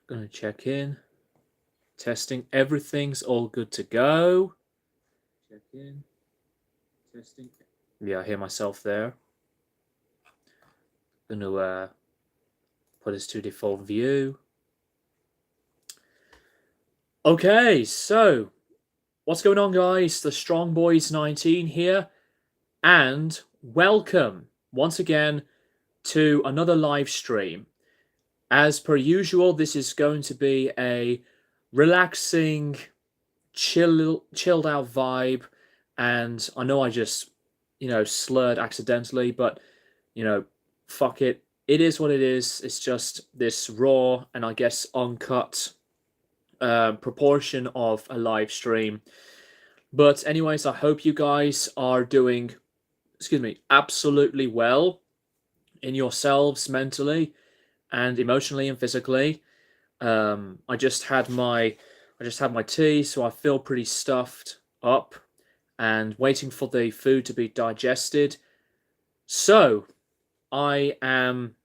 Gonna check in. Testing. Everything's all good to go. Check in. Testing. Yeah, I hear myself there. Gonna put this to default view. Okay, so what's going on, guys? The Strong Boys 19 here, and welcome once again to another live stream. As per usual, this is going to be a relaxing, chilled out vibe, and I know I just, slurred accidentally, but, fuck it. It is what it is. It's just this raw and I guess uncut proportion of a live stream. But anyways, I hope you guys are doing, absolutely well in yourselves mentally and emotionally and physically. I just had my tea, so I feel pretty stuffed up and waiting for the food to be digested. So I am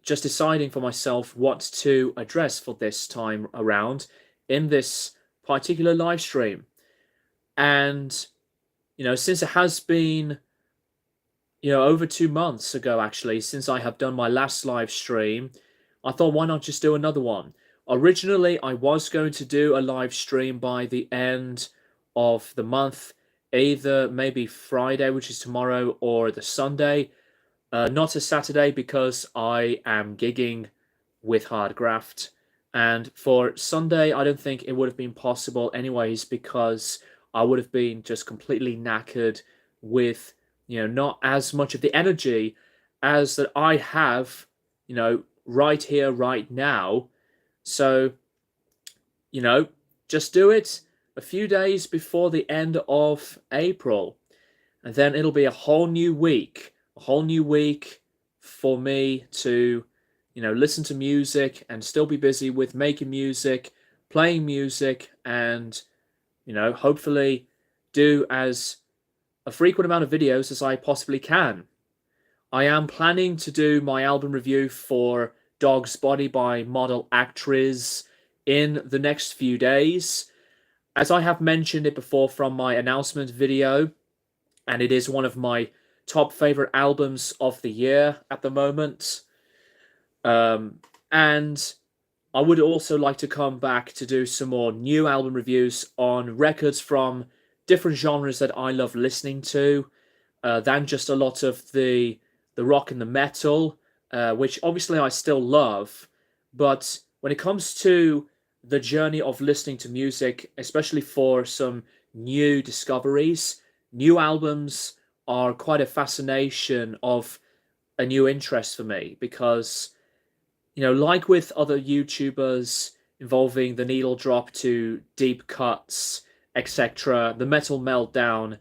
just deciding for myself what to address for this time around in this particular live stream. And, since it has been, over 2 months ago, actually, since I have done my last live stream, I thought, why not just do another one? Originally, I was going to do a live stream by the end of the month, either maybe Friday, which is tomorrow, or the Sunday. Not a Saturday, because I am gigging with Hardgraft. And for Sunday, I don't think it would have been possible anyways, because I would have been just completely knackered with, not as much of the energy as that I have, right here, right now. So, just do it a few days before the end of April. And then it'll be a whole new week for me to, listen to music and still be busy with making music, playing music, and, hopefully do as a frequent amount of videos as I possibly can. I am planning to do my album review for Dog's Body by Model Actress in the next few days. As I have mentioned it before from my announcement video, and it is one of my top favorite albums of the year at the moment. And I would also like to come back to do some more new album reviews on records from different genres that I love listening to, than just a lot of the rock and the metal, which obviously I still love. But when it comes to the journey of listening to music, especially for some new discoveries, new albums are quite a fascination of a new interest for me, because, like with other YouTubers involving the needle drop to deep cuts, etc., the metal meltdown,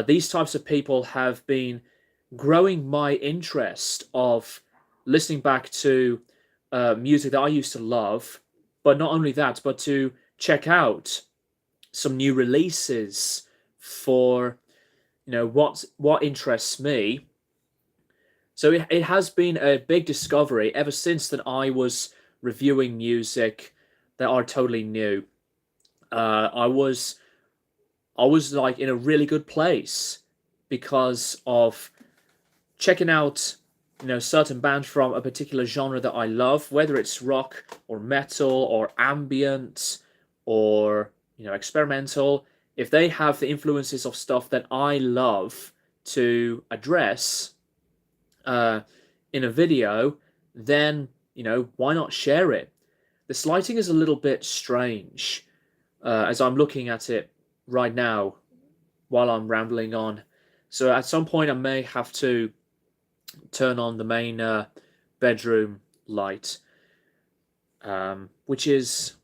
these types of people have been growing my interest of listening back to music that I used to love, but not only that, but to check out some new releases for, what interests me. So it has been a big discovery ever since that I was reviewing music that are totally new. I was like in a really good place because of checking out, certain bands from a particular genre that I love, whether it's rock or metal or ambient or, experimental. If they have the influences of stuff that I love to address in a video, then, why not share it? This lighting is a little bit strange as I'm looking at it right now while I'm rambling on. So at some point I may have to turn on the main bedroom light, which is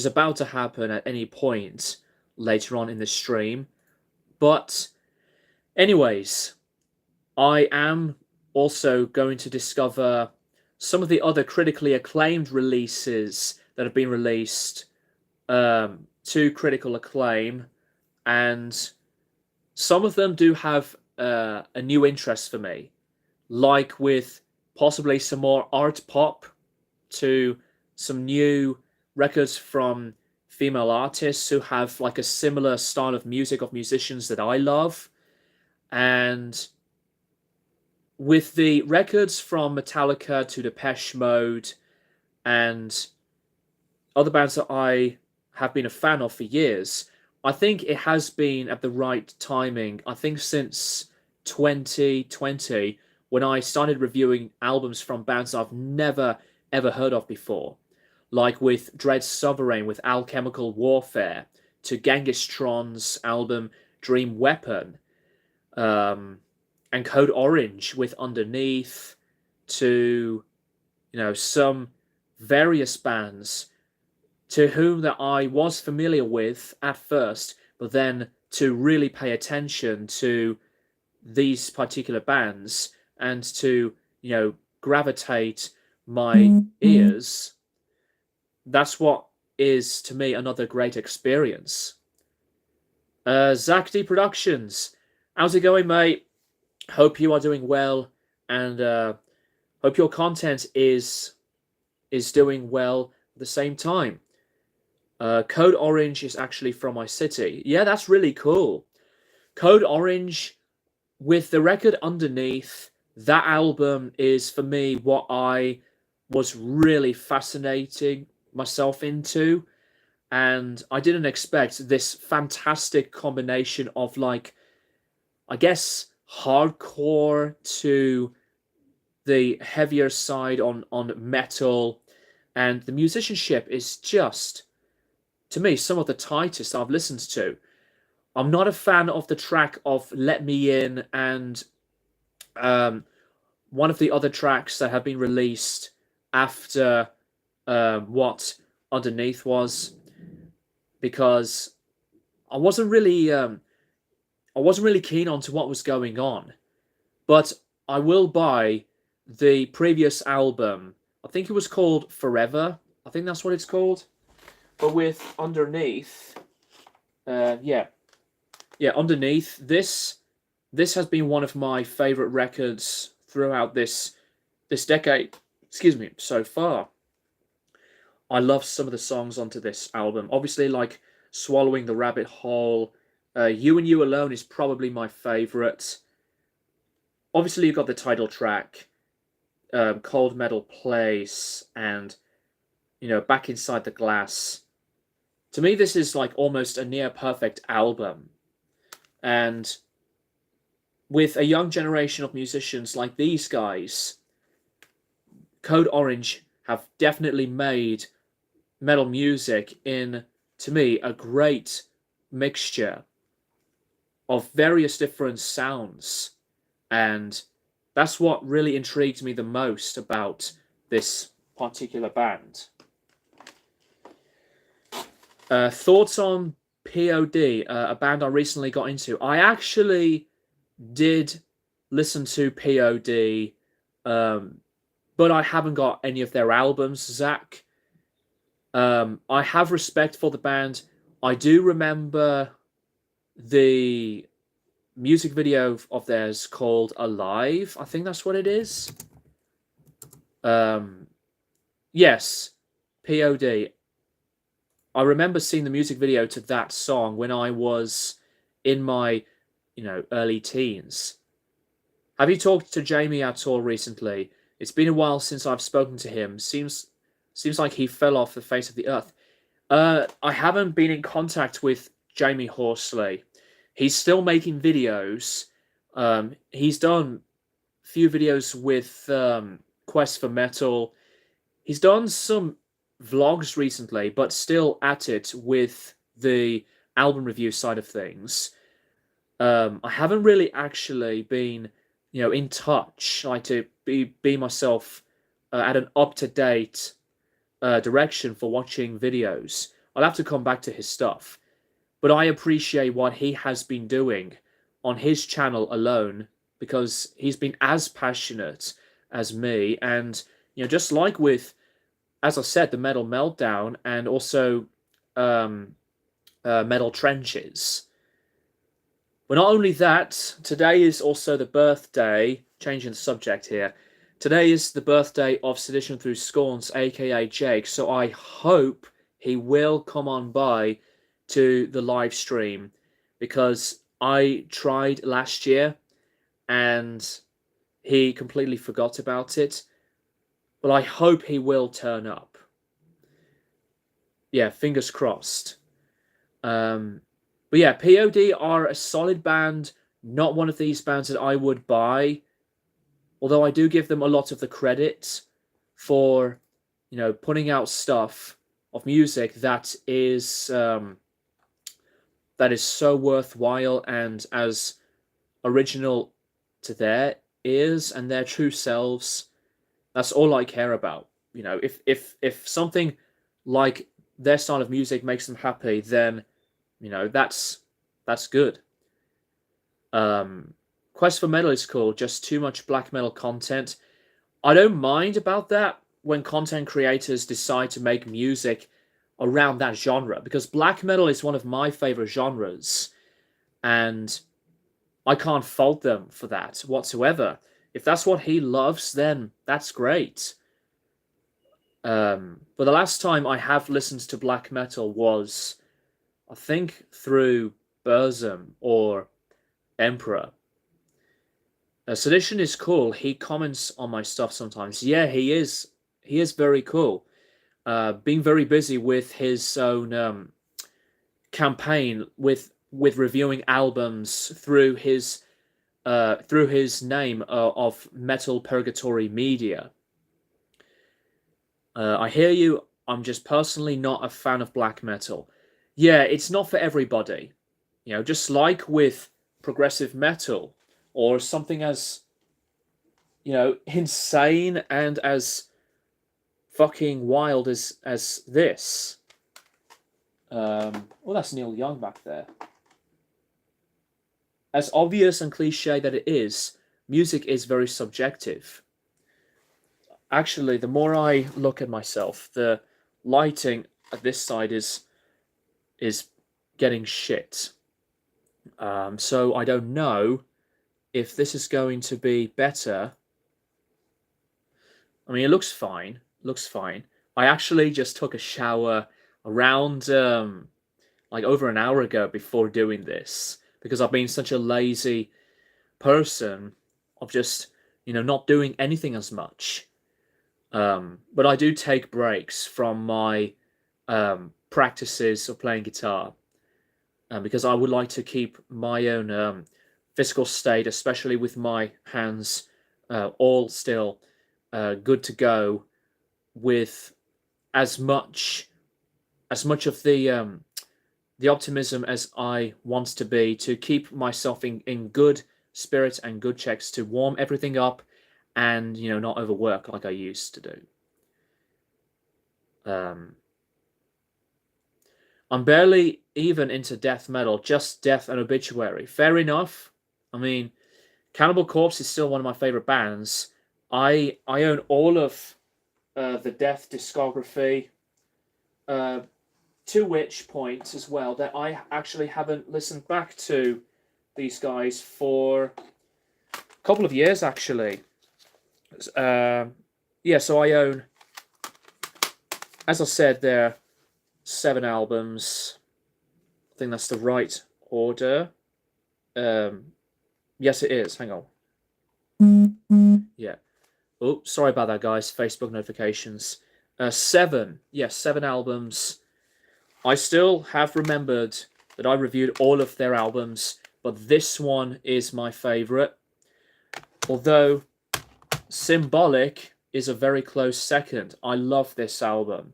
about to happen at any point later on in the stream. But anyways, I am also going to discover some of the other critically acclaimed releases that have been released to critical acclaim, and some of them do have a new interest for me, like with possibly some more art pop to some new records from female artists who have like a similar style of music, of musicians that I love. And with the records from Metallica to Depeche Mode and other bands that I have been a fan of for years, I think it has been at the right timing. I think since 2020, when I started reviewing albums from bands I've never ever heard of before, like with Dread Sovereign with Alchemical Warfare, to Genghis Tron's album Dream Weapon, and Code Orange with Underneath, to some various bands to whom that I was familiar with at first, but then to really pay attention to these particular bands and to gravitate my ears. That's what is to me another great experience. Zach D Productions, how's it going, mate? Hope you are doing well, and hope your content is doing well at the same time. Code Orange is actually from my city. Yeah, that's really cool. Code Orange with the record Underneath, that album is for me what I was really fascinating myself into, and I didn't expect this fantastic combination of, like, I guess hardcore to the heavier side on metal, and the musicianship is just, to me, some of the tightest I've listened to. I'm not a fan of the track of Let Me In and one of the other tracks that have been released after what Underneath was, because I wasn't really keen on to what was going on. But I will buy the previous album. I think it was called Forever. I think that's what it's called. But with Underneath, Underneath, this has been one of my favorite records throughout this decade. Excuse me, so far. I love some of the songs onto this album. Obviously, like Swallowing the Rabbit Hole, You and You Alone is probably my favorite. Obviously, you've got the title track, Cold Metal Place, and Back Inside the Glass. To me, this is like almost a near perfect album. And with a young generation of musicians like these guys, Code Orange have definitely made metal music in, to me, a great mixture of various different sounds. And that's what really intrigued me the most about this particular band. Thoughts on POD, a band I recently got into. I actually did listen to POD, but I haven't got any of their albums, Zach. I have respect for the band. I do remember the music video of theirs called Alive. I think that's what it is. Yes, POD. I remember seeing the music video to that song when I was in my, early teens. Have you talked to Jamie at all recently? It's been a while since I've spoken to him. Seems like he fell off the face of the earth. I haven't been in contact with Jamie Horsley. He's still making videos. He's done a few videos with Quest for Metal. He's done some vlogs recently, but still at it with the album review side of things. I haven't really actually been, in touch, like to be myself at an up-to-date direction for watching videos. I'll have to come back to his stuff, but I appreciate what he has been doing on his channel alone, because he's been as passionate as me, and just like with, as I said, the Metal Meltdown and also Metal Trenches. But not only that, today is also the birthday, changing the subject here, Today is the birthday of SeditionThroughScorn, aka Jake, so I hope he will come on by to the live stream, because I tried last year and he completely forgot about it. But I hope he will turn up. Yeah, fingers crossed. But yeah, POD are a solid band, not one of these bands that I would buy. Although I do give them a lot of the credit for, putting out stuff of music that is so worthwhile and as original to their ears and their true selves. That's all I care about. If something like their style of music makes them happy, then that's good. Quest for Metal is cool, just too much black metal content. I don't mind about that when content creators decide to make music around that genre, because black metal is one of my favorite genres, and I can't fault them for that whatsoever. If that's what he loves, then that's great. But the last time I have listened to black metal was, I think, through Burzum or Emperor. Sedition is cool. He comments on my stuff sometimes. Yeah, he is. He is very cool. Being very busy with his own campaign with reviewing albums through his name of Metal Purgatory Media. I hear you. I'm just personally not a fan of black metal. Yeah, it's not for everybody. Just like with progressive metal or something as, insane and as fucking wild as this. Well, that's Neil Young back there. As obvious and cliche that it is, music is very subjective. Actually, the more I look at myself, the lighting at this side is getting shit. So I don't know if this is going to be better. I mean, it looks fine. Looks fine. I actually just took a shower around like over an hour ago before doing this, because I've been such a lazy person of just not doing anything as much. But I do take breaks from my practices of playing guitar, because I would like to keep my own physical state, especially with my hands all still good to go, with as much of the optimism as I want to be, to keep myself in good spirits and good checks, to warm everything up and not overwork like I used to do. I'm barely even into death metal, just death and obituary. Fair enough. I mean, Cannibal Corpse is still one of my favorite bands. I own all of the Death discography, to which point as well that I actually haven't listened back to these guys for a couple of years actually. Yeah, so I own, as I said, there 7 albums. I think that's the right order. Yes, it is. Hang on. Yeah. Oh, sorry about that, guys. Facebook notifications. 7. Yes, 7 albums. I still have remembered that I reviewed all of their albums, but this one is my favorite. Although Symbolic is a very close second. I love this album.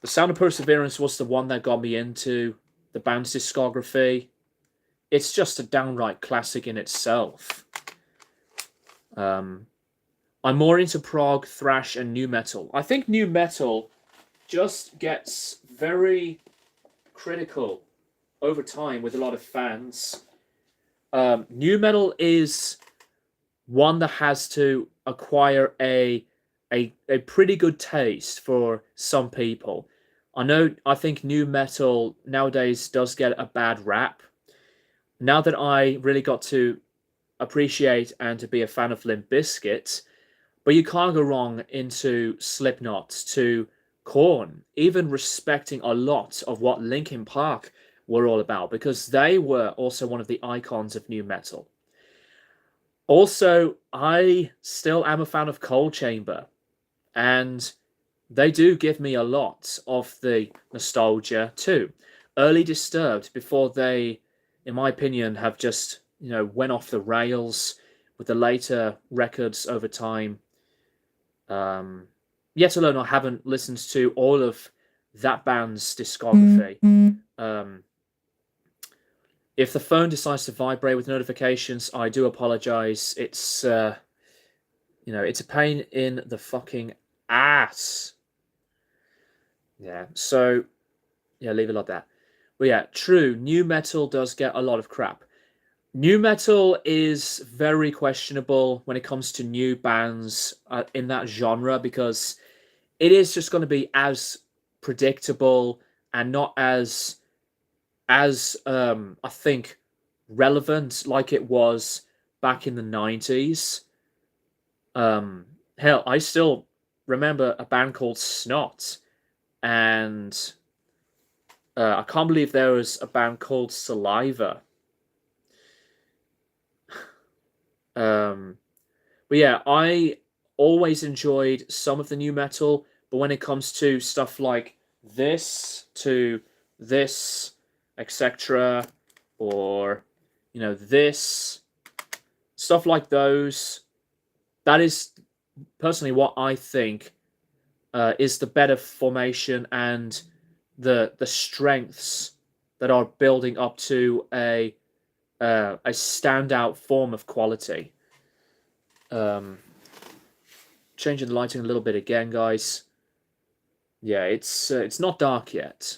The Sound of Perseverance was the one that got me into the band's discography. It's just a downright classic in itself. I'm more into prog, thrash, and nu metal. I think nu metal just gets very critical over time with a lot of fans. Nu metal is one that has to acquire a pretty good taste for some people. I think nu metal nowadays does get a bad rap. Now that I really got to appreciate and to be a fan of Limp Bizkit, but you can't go wrong into Slipknot to Korn, even respecting a lot of what Linkin Park were all about, because they were also one of the icons of new metal. Also, I still am a fan of Cold Chamber, and they do give me a lot of the nostalgia too. Early Disturbed, before they, in my opinion, have just, went off the rails with the later records over time. Yet alone, I haven't listened to all of that band's discography. If the phone decides to vibrate with notifications, I do apologize. It's it's a pain in the fucking ass. Yeah, so yeah, leave it like that. But yeah, true, new metal does get a lot of crap. New metal is very questionable when it comes to new bands in that genre, because it is just going to be as predictable and not as I think relevant like it was back in the 90s. Hell, I still remember a band called Snot, and I can't believe there was a band called Saliva. But yeah, I always enjoyed some of the new metal, but when it comes to stuff like this, to this, etc., or this stuff like those, that is personally what I think is the better formation and the strengths that are building up to a standout form of quality. Changing the lighting a little bit again, guys. Yeah, it's not dark yet,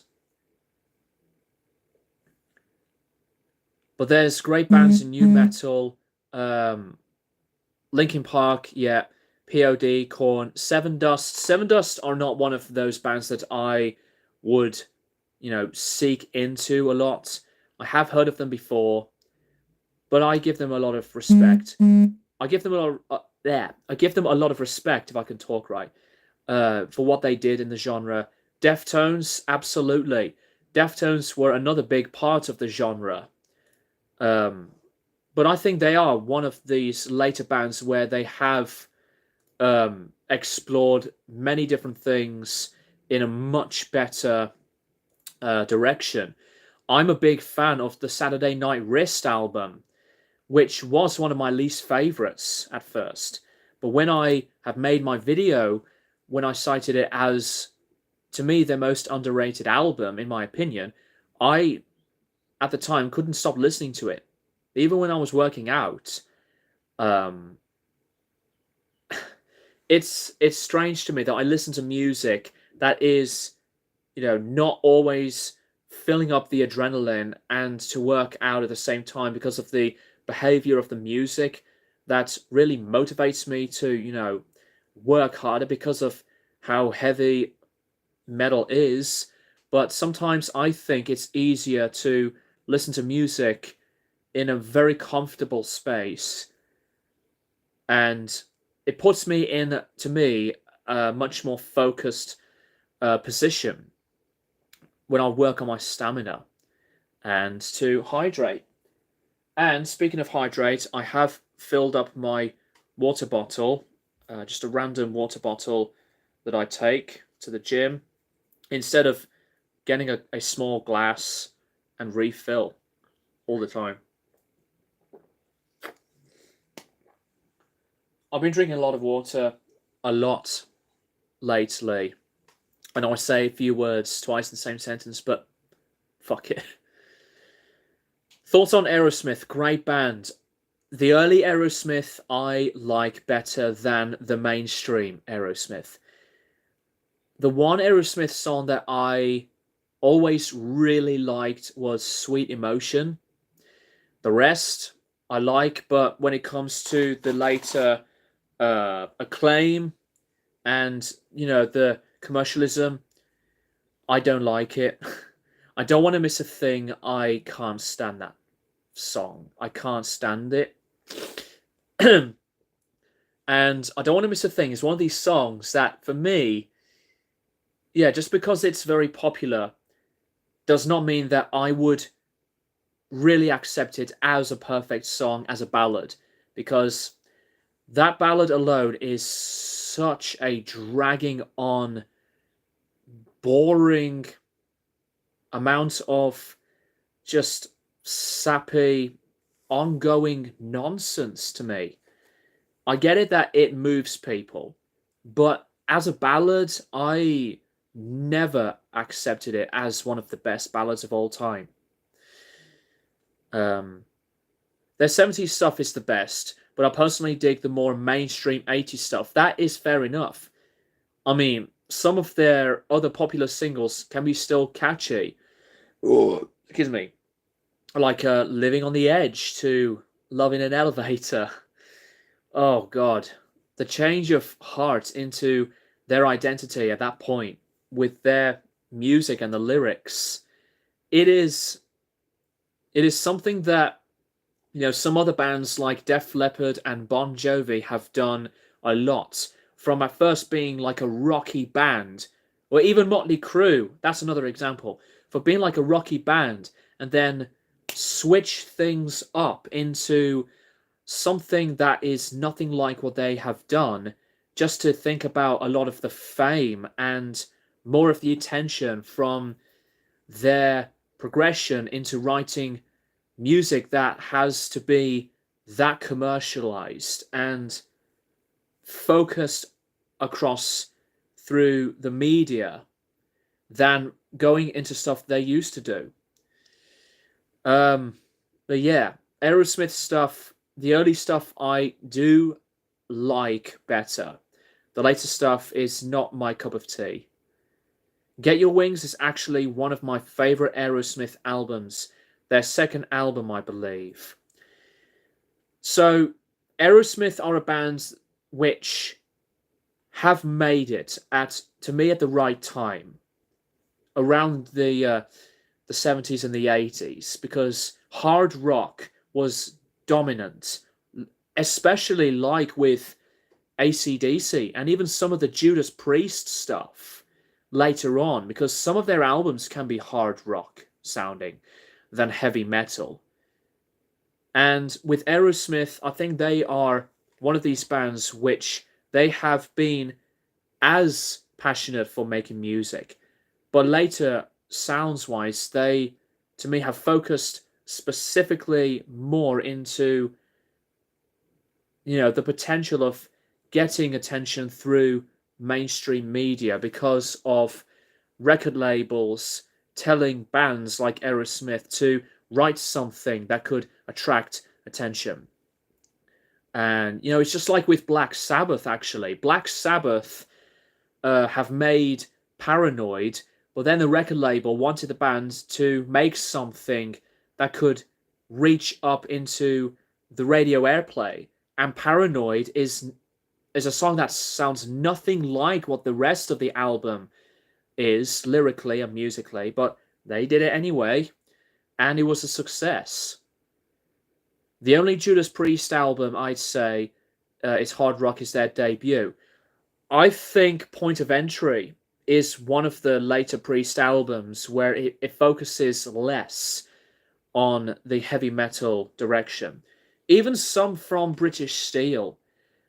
but there's great bands in new metal. Linkin Park, yeah, POD, Korn, Seven Dust. Seven Dust are not one of those bands that I would, seek into a lot. I have heard of them before, but I give them a lot of respect. I give them a lot. I give them a lot of respect, if I can talk right, for what they did in the genre. Deftones, absolutely. Deftones were another big part of the genre. But I think they are one of these later bands where they have explored many different things in a much better direction. I'm a big fan of the Saturday Night Wrist album, which was one of my least favorites at first. But when I have made my video, when I cited it as, to me, the most underrated album, in my opinion, I, at the time, couldn't stop listening to it. Even when I was working out. It's strange to me that I listen to music that is, not always filling up the adrenaline and to work out at the same time, because of the behavior of the music that really motivates me to, work harder because of how heavy metal is. But sometimes I think it's easier to listen to music in a very comfortable space, and it puts me in, to me, a much more focused position when I work on my stamina and to hydrate. And speaking of hydrate, I have filled up my water bottle, just a random water bottle that I take to the gym, instead of getting a small glass and refill all the time. I've been drinking a lot of water, a lot, lately. I know I say a few words twice in the same sentence, but fuck it. Thoughts on Aerosmith? Great band. The early Aerosmith I like better than the mainstream Aerosmith. The one Aerosmith song that I always really liked was Sweet Emotion. The rest I like, but when it comes to the later Acclaim and the commercialism, I don't like it. I don't want to miss a thing. I can't stand that song. I can't stand it. And I Don't Want to Miss a Thing is one of these songs that, for me, yeah, just because it's very popular does not mean that I would really accept it as a perfect song, as a ballad, because that ballad alone is such a dragging on, boring amount of just sappy, ongoing nonsense to me. I get it that it moves people, but as a ballad, I never accepted it as one of the best ballads of all time. Um, their 70s stuff is the best, but I personally dig the more mainstream 80s stuff. That is fair enough. I mean, some of their other popular singles can be still catchy. Oh, excuse me. Like Living on the Edge to Love in an Elevator. Oh, God. The change of heart into their identity at that point with their music and the lyrics. It is something that, some other bands like Def Leppard and Bon Jovi have done a lot. From at first being like a rocky band, or even Motley Crue, that's another example, for being like a rocky band and then switch things up into something that is nothing like what they have done, just to think about a lot of the fame and more of the attention from their progression into writing music that has to be that commercialized and focused across through the media than going into stuff they used to do. But yeah, Aerosmith stuff, the early stuff I do like better. The later stuff is not my cup of tea. Get Your Wings is actually one of my favorite Aerosmith albums. Their second album, I believe. So, Aerosmith are a band which have made it to me at the right time, around the 70s and the 80s, because hard rock was dominant, especially like with AC/DC and even some of the Judas Priest stuff later on, because some of their albums can be hard rock sounding than heavy metal. And with Aerosmith, I think they are one of these bands which they have been as passionate for making music, but later, sounds-wise, they, to me, have focused specifically more into, the potential of getting attention through mainstream media because of record labels telling bands like Aerosmith to write something that could attract attention. And, it's just like with Black Sabbath, actually. Black Sabbath have made Paranoid, but then the record label wanted the band to make something that could reach up into the radio airplay. And Paranoid is a song that sounds nothing like what the rest of the album is, lyrically and musically, but they did it anyway, and it was a success. The only Judas Priest album I'd say is hard rock is their debut. I think Point of Entry is one of the later Priest albums where it focuses less on the heavy metal direction. Even some from British Steel,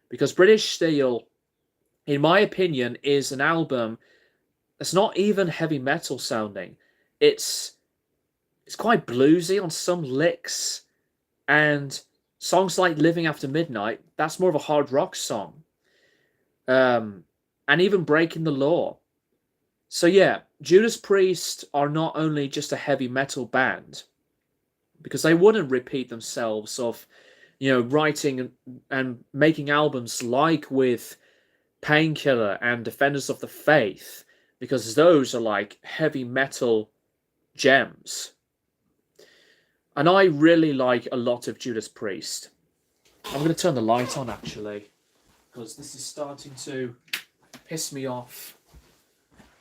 because British Steel, in my opinion, is an album that's not even heavy metal sounding. It's quite bluesy on some licks, and songs like Living After Midnight, that's more of a hard rock song. And even Breaking the Law. So yeah, Judas Priest are not only just a heavy metal band, because they wouldn't repeat themselves of, writing and making albums like with Painkiller and Defenders of the Faith, because those are like heavy metal gems. And I really like a lot of Judas Priest. I'm going to turn the light on, actually, because this is starting to piss me off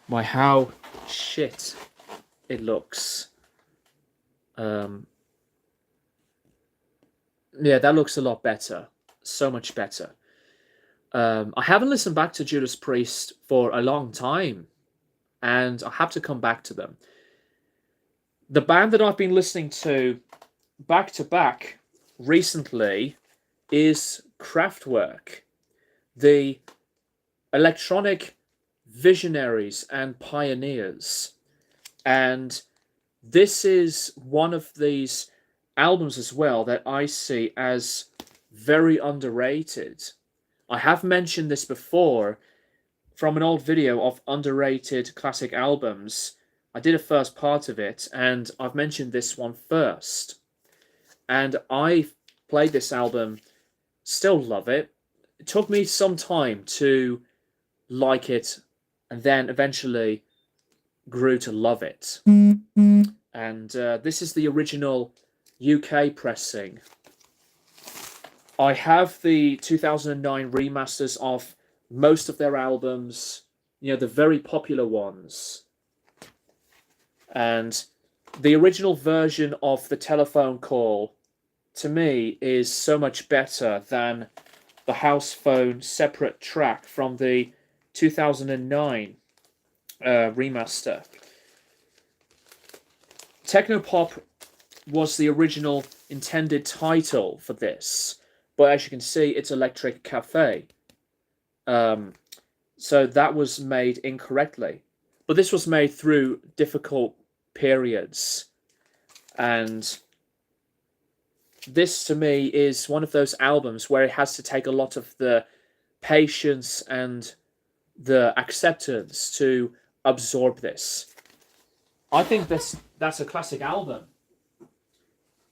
by how shit it looks. Yeah, that looks a lot better. so much better. I haven't listened back to Judas Priest for a long time, and I have to come back to them. The band that I've been listening to back to back recently is Kraftwerk, the electronic visionaries and pioneers. And this is one of these albums as well that I see as very underrated. I have mentioned this before from an old video of underrated classic albums. I did a first part of it, and I've mentioned this one first. And I played this album, still love it. It took me some time to like it, and then eventually grew to love it. And this is the original UK pressing. I have the 2009 remasters of most of their albums, the very popular ones. And the original version of The Telephone Call, to me, is so much better than the house phone separate track from the 2009 remaster. Technopop was the original intended title for this, but as you can see, it's Electric Cafe. So that was made incorrectly. But this was made through difficult periods. And this, to me, is one of those albums where it has to take a lot of the patience and the acceptance to absorb this. I think that's a classic album,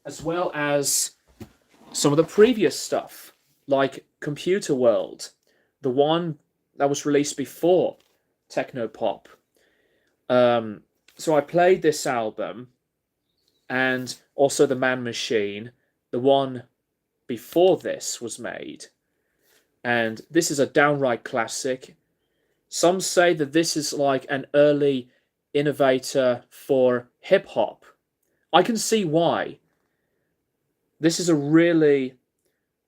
as well as some of the previous stuff, like Computer World, the one that was released before Technopop. So I played this album, and also The Man Machine, the one before this was made. And this is a downright classic. Some say that this is like an early innovator for hip-hop. I can see why. This is a really,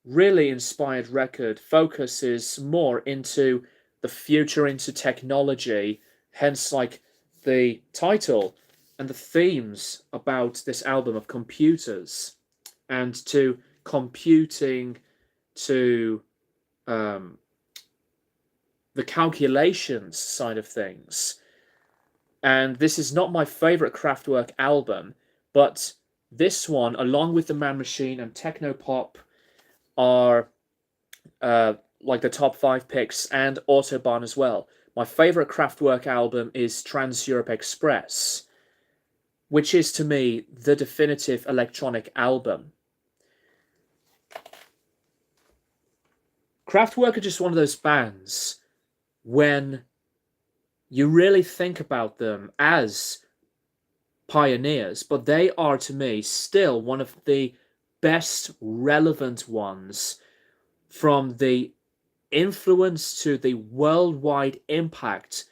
really inspired record. Focuses more into the future, into technology, hence like the title and the themes about this album of computers and to computing, to the calculations side of things. And this is not my favorite Kraftwerk album, but this one, along with The Man Machine and Technopop, are like the top 5 picks, and Autobahn as well. My favorite Kraftwerk album is Trans-Europe Express, which is to me the definitive electronic album. Kraftwerk are just one of those bands when you really think about them as pioneers, but they are to me still one of the best relevant ones, from the influence to the worldwide impact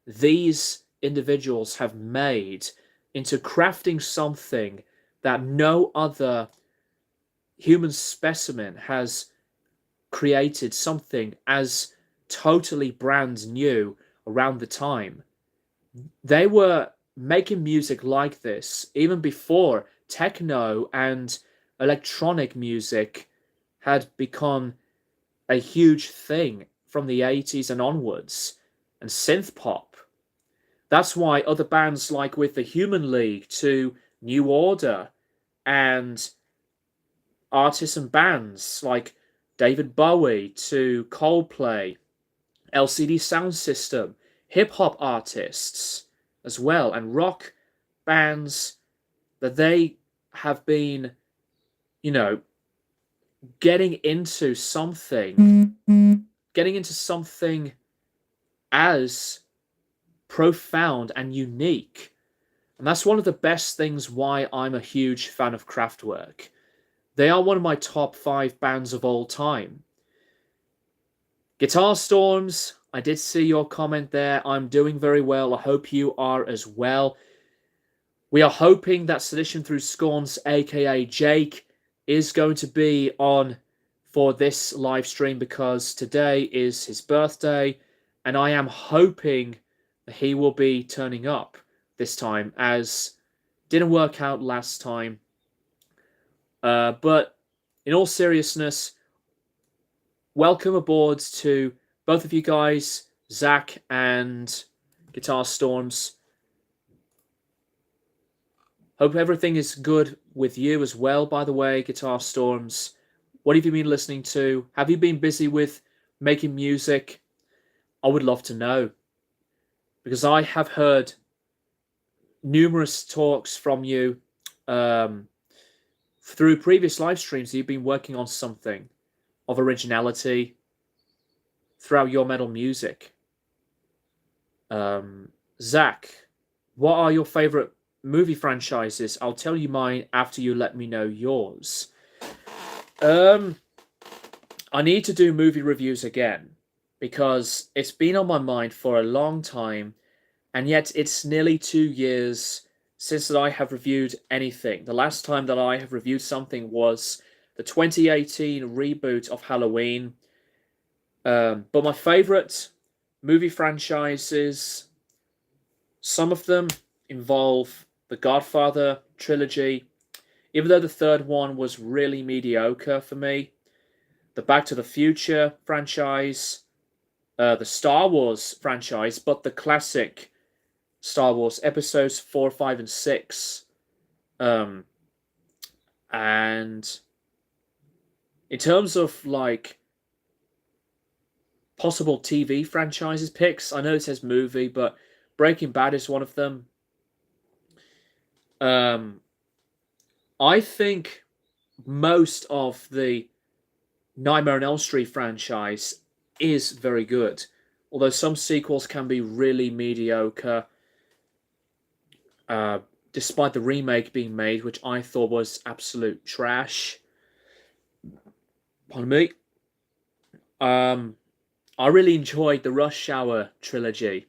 these individuals have made into crafting something that no other human specimen has created, something as totally brand new around the time. They were making music like this even before techno and electronic music had become a huge thing from the 80s and onwards, and synth pop. That's why other bands like with the Human League to New Order, and artists and bands like David Bowie to Coldplay, LCD Sound System, hip-hop artists as well, and rock bands, that they have been, getting into something as profound and unique. And that's one of the best things why I'm a huge fan of Kraftwerk. They are one of my top 5 bands of all time. Guitar Storms, I did see your comment there. I'm doing very well. I hope you are as well. We are hoping that SeditionThroughScorn's aka Jake is going to be on for this live stream because today is his birthday, and I am hoping that he will be turning up this time, as didn't work out last time. But in all seriousness, welcome aboard to both of you guys, Zach and Guitar Storms. Hope everything is good with you as well, by the way, Guitar Storms. What have you been listening to? Have you been busy with making music? I would love to know, because I have heard numerous talks from you through previous live streams. You've been working on something of originality throughout your metal music. Zach, what are your favorite movie franchises? I'll tell you mine after you let me know yours. I need to do movie reviews again because it's been on my mind for a long time, and yet it's nearly 2 years since that I have reviewed anything. The last time that I have reviewed something was the 2018 reboot of Halloween. But my favorite movie franchises, some of them involve the Godfather trilogy, even though the third one was really mediocre for me. The Back to the Future franchise, the Star Wars franchise, but the classic Star Wars episodes 4, 5, and 6. And in terms of like possible TV franchises picks, I know it says movie, but Breaking Bad is one of them. I think most of the Nightmare on Elm Street franchise is very good, although some sequels can be really mediocre, despite the remake being made, which I thought was absolute trash. Pardon me. I really enjoyed the Rush Hour trilogy.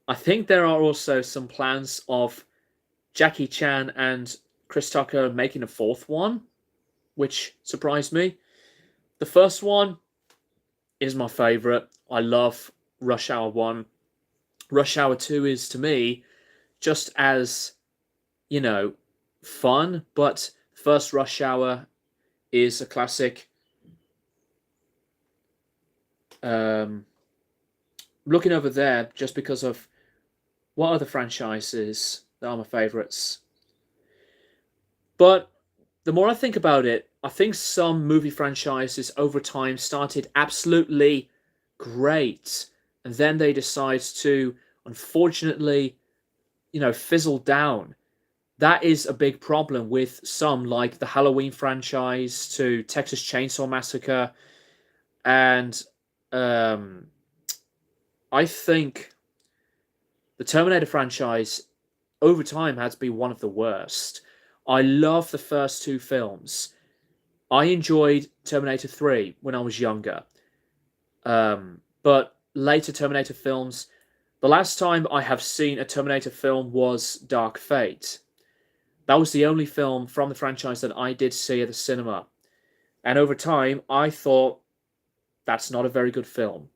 I think there are also some plans of Jackie Chan and Chris Tucker making a fourth one, which surprised me. The first one is my favorite. I love Rush Hour 1. Rush Hour 2 is, to me, just as, fun, but first Rush Hour is a classic. Looking over there just because of what other franchises that are my favorites. But the more I think about it, I think some movie franchises over time started absolutely great, and then they decide to, unfortunately, fizzle down. That is a big problem with some, like the Halloween franchise to Texas Chainsaw Massacre, and I think the Terminator franchise over time has been one of the worst. I love the first two films. I enjoyed Terminator 3 when I was younger. But later Terminator films, the last time I have seen a Terminator film was Dark Fate. That was the only film from the franchise that I did see at the cinema. And over time, I thought that's not a very good film.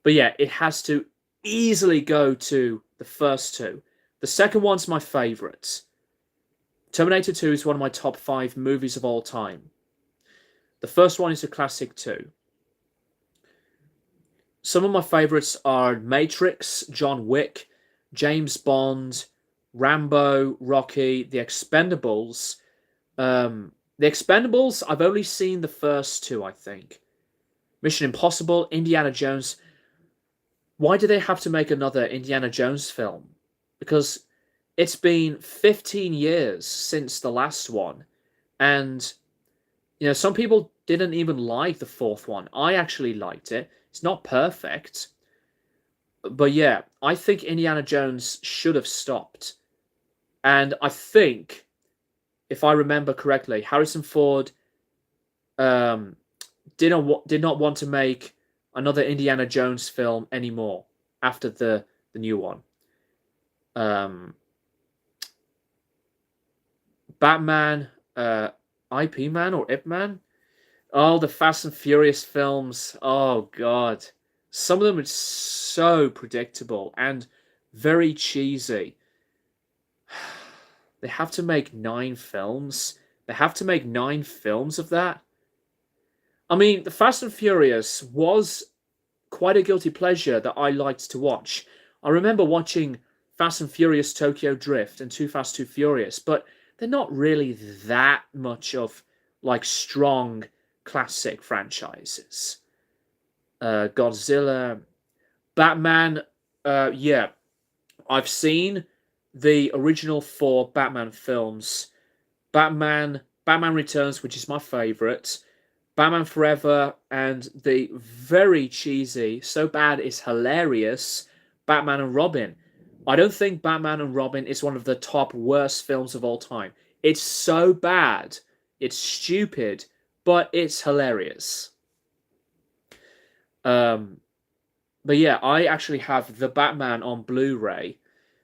But yeah, it has to easily go to the first two. The second one's my favourite. Terminator 2 is one of my top 5 movies of all time. The first one is a classic too. Some of my favourites are Matrix, John Wick, James Bond, Rambo, Rocky, The Expendables. The Expendables, I've only seen the first two, I think. Mission Impossible, Indiana Jones. Why do they have to make another Indiana Jones film? Because it's been 15 years since the last one. And, some people didn't even like the fourth one. I actually liked it. It's not perfect. But yeah, I think Indiana Jones should have stopped. And I think, if I remember correctly, Harrison Ford did not want to make another Indiana Jones film anymore after the new one. Batman, IP Man or Ip Man, Oh, the Fast and Furious films. Oh God. Some of them are so predictable and very cheesy. They have to make 9 films. They have to make 9 films of that. I mean, the Fast and Furious was quite a guilty pleasure that I liked to watch. I remember watching Fast and Furious Tokyo Drift and Too Fast Too Furious, but they're not really that much of like strong classic franchises. Godzilla, Batman. Yeah, I've seen the original 4 Batman films. Batman Returns, which is my favorite. Batman Forever, and the very cheesy, so bad it's hilarious, Batman and Robin. I don't think Batman and Robin is one of the top worst films of all time. It's so bad, it's stupid, but it's hilarious. Um, but yeah, I actually have the Batman on Blu-ray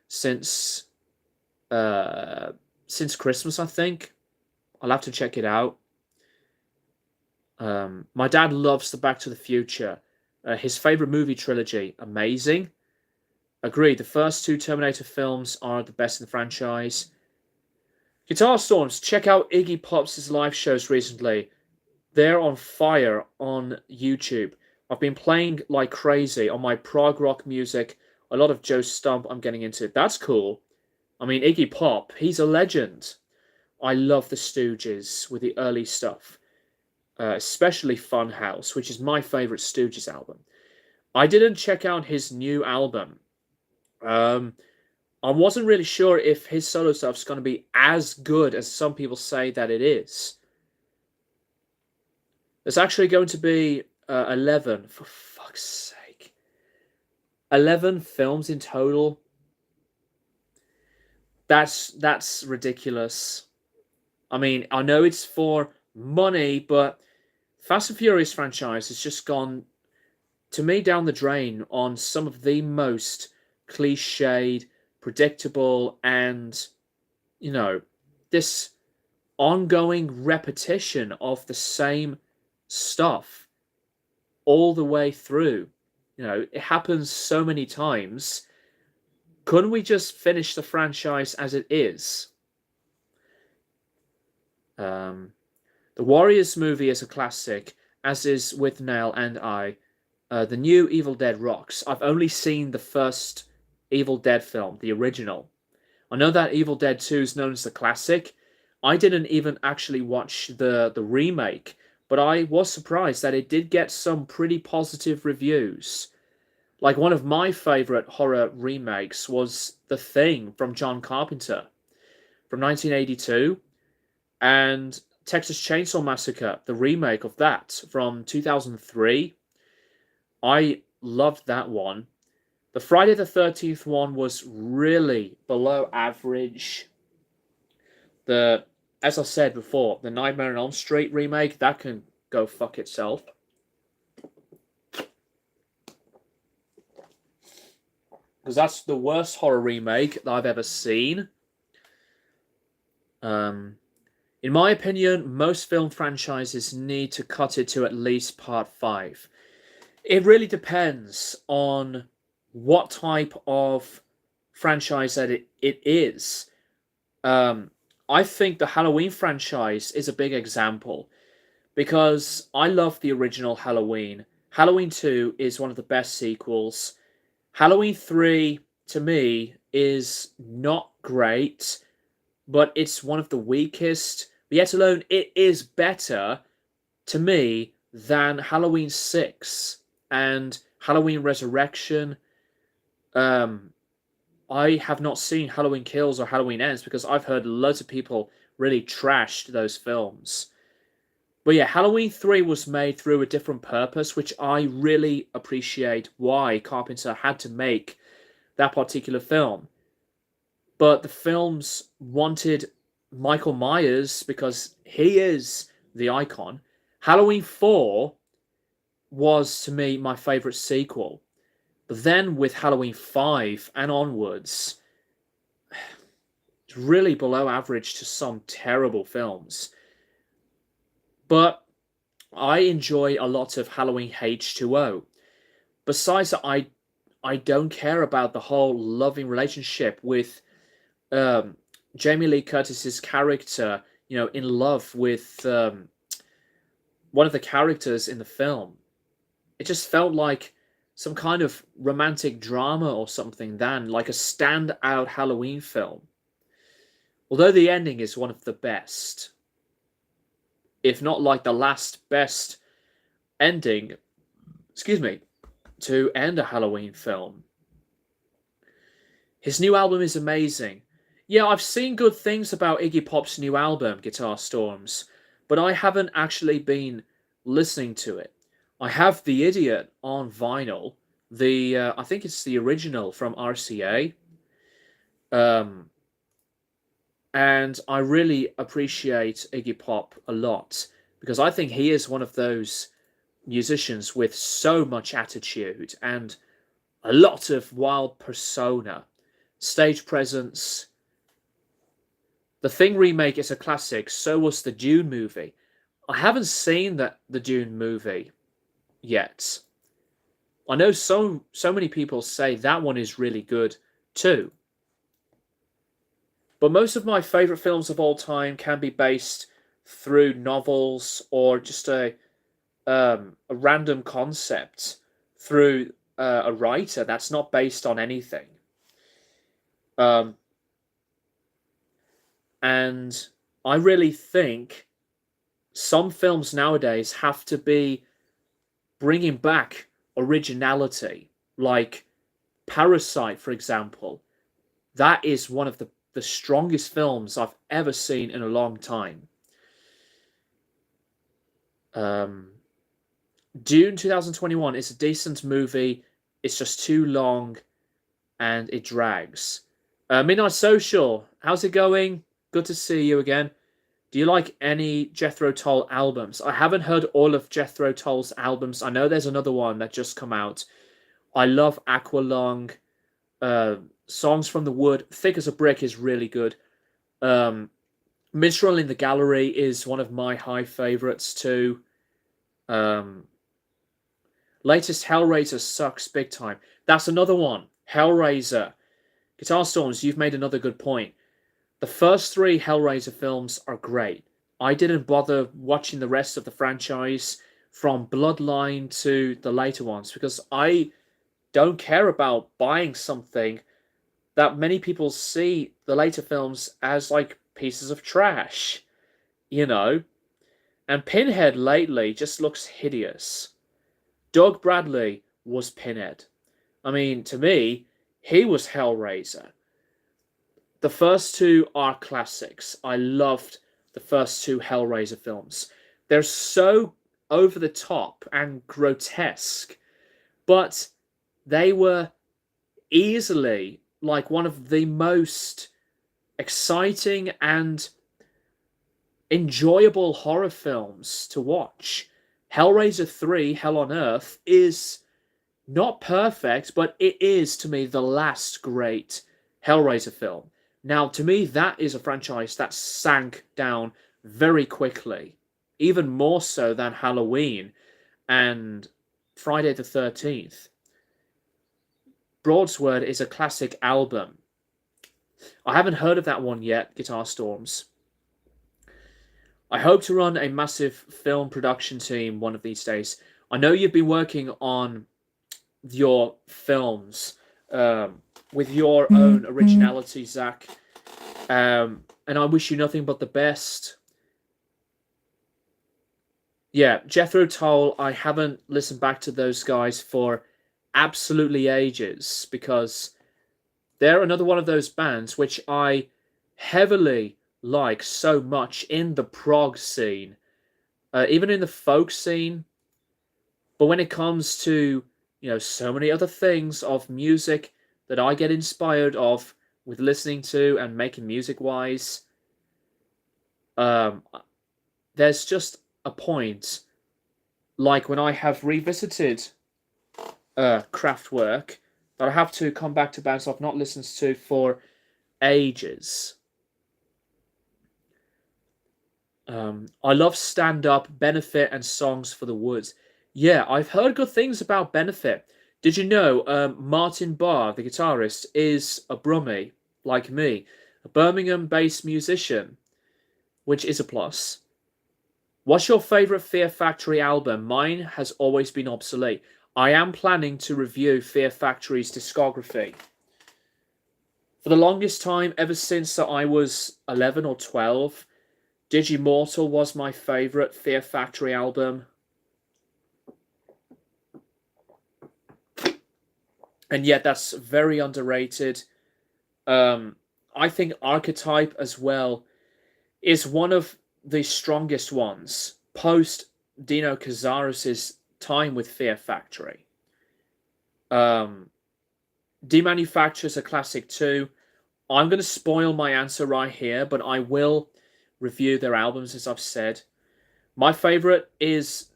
since uh since Christmas, I think. I'll have to check it out. My dad loves the Back to the Future. His favorite movie trilogy, amazing. Agreed. The first 2 Terminator films are the best in the franchise. Guitar Storms, check out Iggy Pop's live shows recently. They're on fire on YouTube. I've been playing like crazy on my prog rock music. A lot of Joe Stump I'm getting into. That's cool. I mean, Iggy Pop, he's a legend. I love the Stooges with the early stuff. Especially Funhouse, which is my favorite Stooges album. I didn't check out his new album. Um, I wasn't really sure if his solo stuff's going to be as good as some people say that it is. There's actually going to be 11, for fuck's sake. 11 films in total. That's ridiculous. I mean, I know it's for money, but Fast and Furious franchise has just gone, to me, down the drain on some of the most cliched, predictable, and, you know, this ongoing repetition of the same stuff all the way through. You know, it happens so many times. Couldn't we just finish the franchise as it is? The Warriors movie is a classic, as is With Nell and I. The new Evil Dead rocks. I've only seen the first Evil Dead film, the original. I know that Evil Dead 2 is known as the classic. I didn't even actually watch the remake, but I was surprised that it did get some pretty positive reviews. Like, one of my favorite horror remakes was The Thing from John Carpenter from 1982, and Texas Chainsaw Massacre, the remake of that from 2003. I loved that one. The Friday the 13th one was really below average. As I said before, the Nightmare on Elm Street remake, that can go fuck itself. Because that's the worst horror remake that I've ever seen. In my opinion, most film franchises need to cut it to at least part 5. It really depends on what type of franchise that it is. I think the Halloween franchise is a big example because I love the original Halloween. Halloween 2 is one of the best sequels. Halloween 3, to me, is not great, but it's one of the weakest. Yet alone, it is better, to me, than Halloween 6 and Halloween Resurrection. I have not seen Halloween Kills or Halloween Ends because I've heard loads of people really trashed those films. But yeah, Halloween 3 was made through a different purpose, which I really appreciate why Carpenter had to make that particular film. But the films wanted Michael Myers because he is the icon. Halloween 4 was, to me, my favorite sequel. But then with Halloween 5 and onwards, it's really below average to some terrible films. But I enjoy a lot of Halloween H2O. Besides that, I don't care about the whole loving relationship with um, Jamie Lee Curtis's character, in love with one of the characters in the film. It just felt like some kind of romantic drama or something than like a standout Halloween film. Although the ending is one of the best, if not like the last best ending, excuse me, to end a Halloween film. His new album is amazing. Yeah, I've seen good things about Iggy Pop's new album, Guitar Storms, but I haven't actually been listening to it. I have The Idiot on vinyl. I think it's the original from RCA. Um, and I really appreciate Iggy Pop a lot because I think he is one of those musicians with so much attitude and a lot of wild persona, stage presence. The Thing remake is a classic, so was the Dune movie. I haven't seen the Dune movie yet. I know so many people say that one is really good too. But most of my favourite films of all time can be based through novels or just a random concept through a writer that's not based on anything. And I really think some films nowadays have to be bringing back originality, like Parasite, for example. That is one of the strongest films I've ever seen in a long time. Dune 2021 is a decent movie. It's just too long and it drags. Midnight Social, how's it going? Good to see you again. Do you like any Jethro Tull albums? I haven't heard all of Jethro Tull's albums. I know there's another one that just come out. I love Aqualung. Songs from the Wood. Thick as a Brick is really good. Minstrel in the Gallery is one of my high favorites too. Latest Hellraiser sucks big time. That's another one. Hellraiser. Guitar Storms, you've made another good point. The first three Hellraiser films are great. I didn't bother watching the rest of the franchise from Bloodline to the later ones because I don't care about buying something that many people see the later films as like pieces of trash, And Pinhead lately just looks hideous. Doug Bradley was Pinhead. I mean, to me, he was Hellraiser. The first two are classics. I loved the first two Hellraiser films. They're so over the top and grotesque, but they were easily like one of the most exciting and enjoyable horror films to watch. Hellraiser 3, Hell on Earth, is not perfect, but it is, to me, the last great Hellraiser film. Now, to me, that is a franchise that sank down very quickly, even more so than Halloween and Friday the 13th. Broadsword is a classic album. I haven't heard of that one yet, Guitar Storms. I hope to run a massive film production team one of these days. I know you've been working on your films with your own originality, Zach. And I wish you nothing but the best. Yeah, Jethro Tull, I haven't listened back to those guys for absolutely ages because they're another one of those bands which I heavily like so much in the prog scene, even in the folk scene. But when it comes to, so many other things of music that I get inspired of with listening to and making music wise, there's just a point, like when I have revisited Kraftwerk, that I have to come back to bands I've not listened to for ages. I love stand-up, Benefit, and Songs for the Woods. Yeah, I've heard good things about Benefit. Did you know Martin Barr, the guitarist, is a Brummie, like me, a Birmingham-based musician, which is a plus. What's your favourite Fear Factory album? Mine has always been Obsolete. I am planning to review Fear Factory's discography. For the longest time, ever since that I was 11 or 12, Digimortal was my favourite Fear Factory album. And yet that's very underrated. I think Archetype as well is one of the strongest ones post Dino Cazares' time with Fear Factory. Demanufacture's a classic too. I'm going to spoil my answer right here, but I will review their albums, as I've said. My favourite is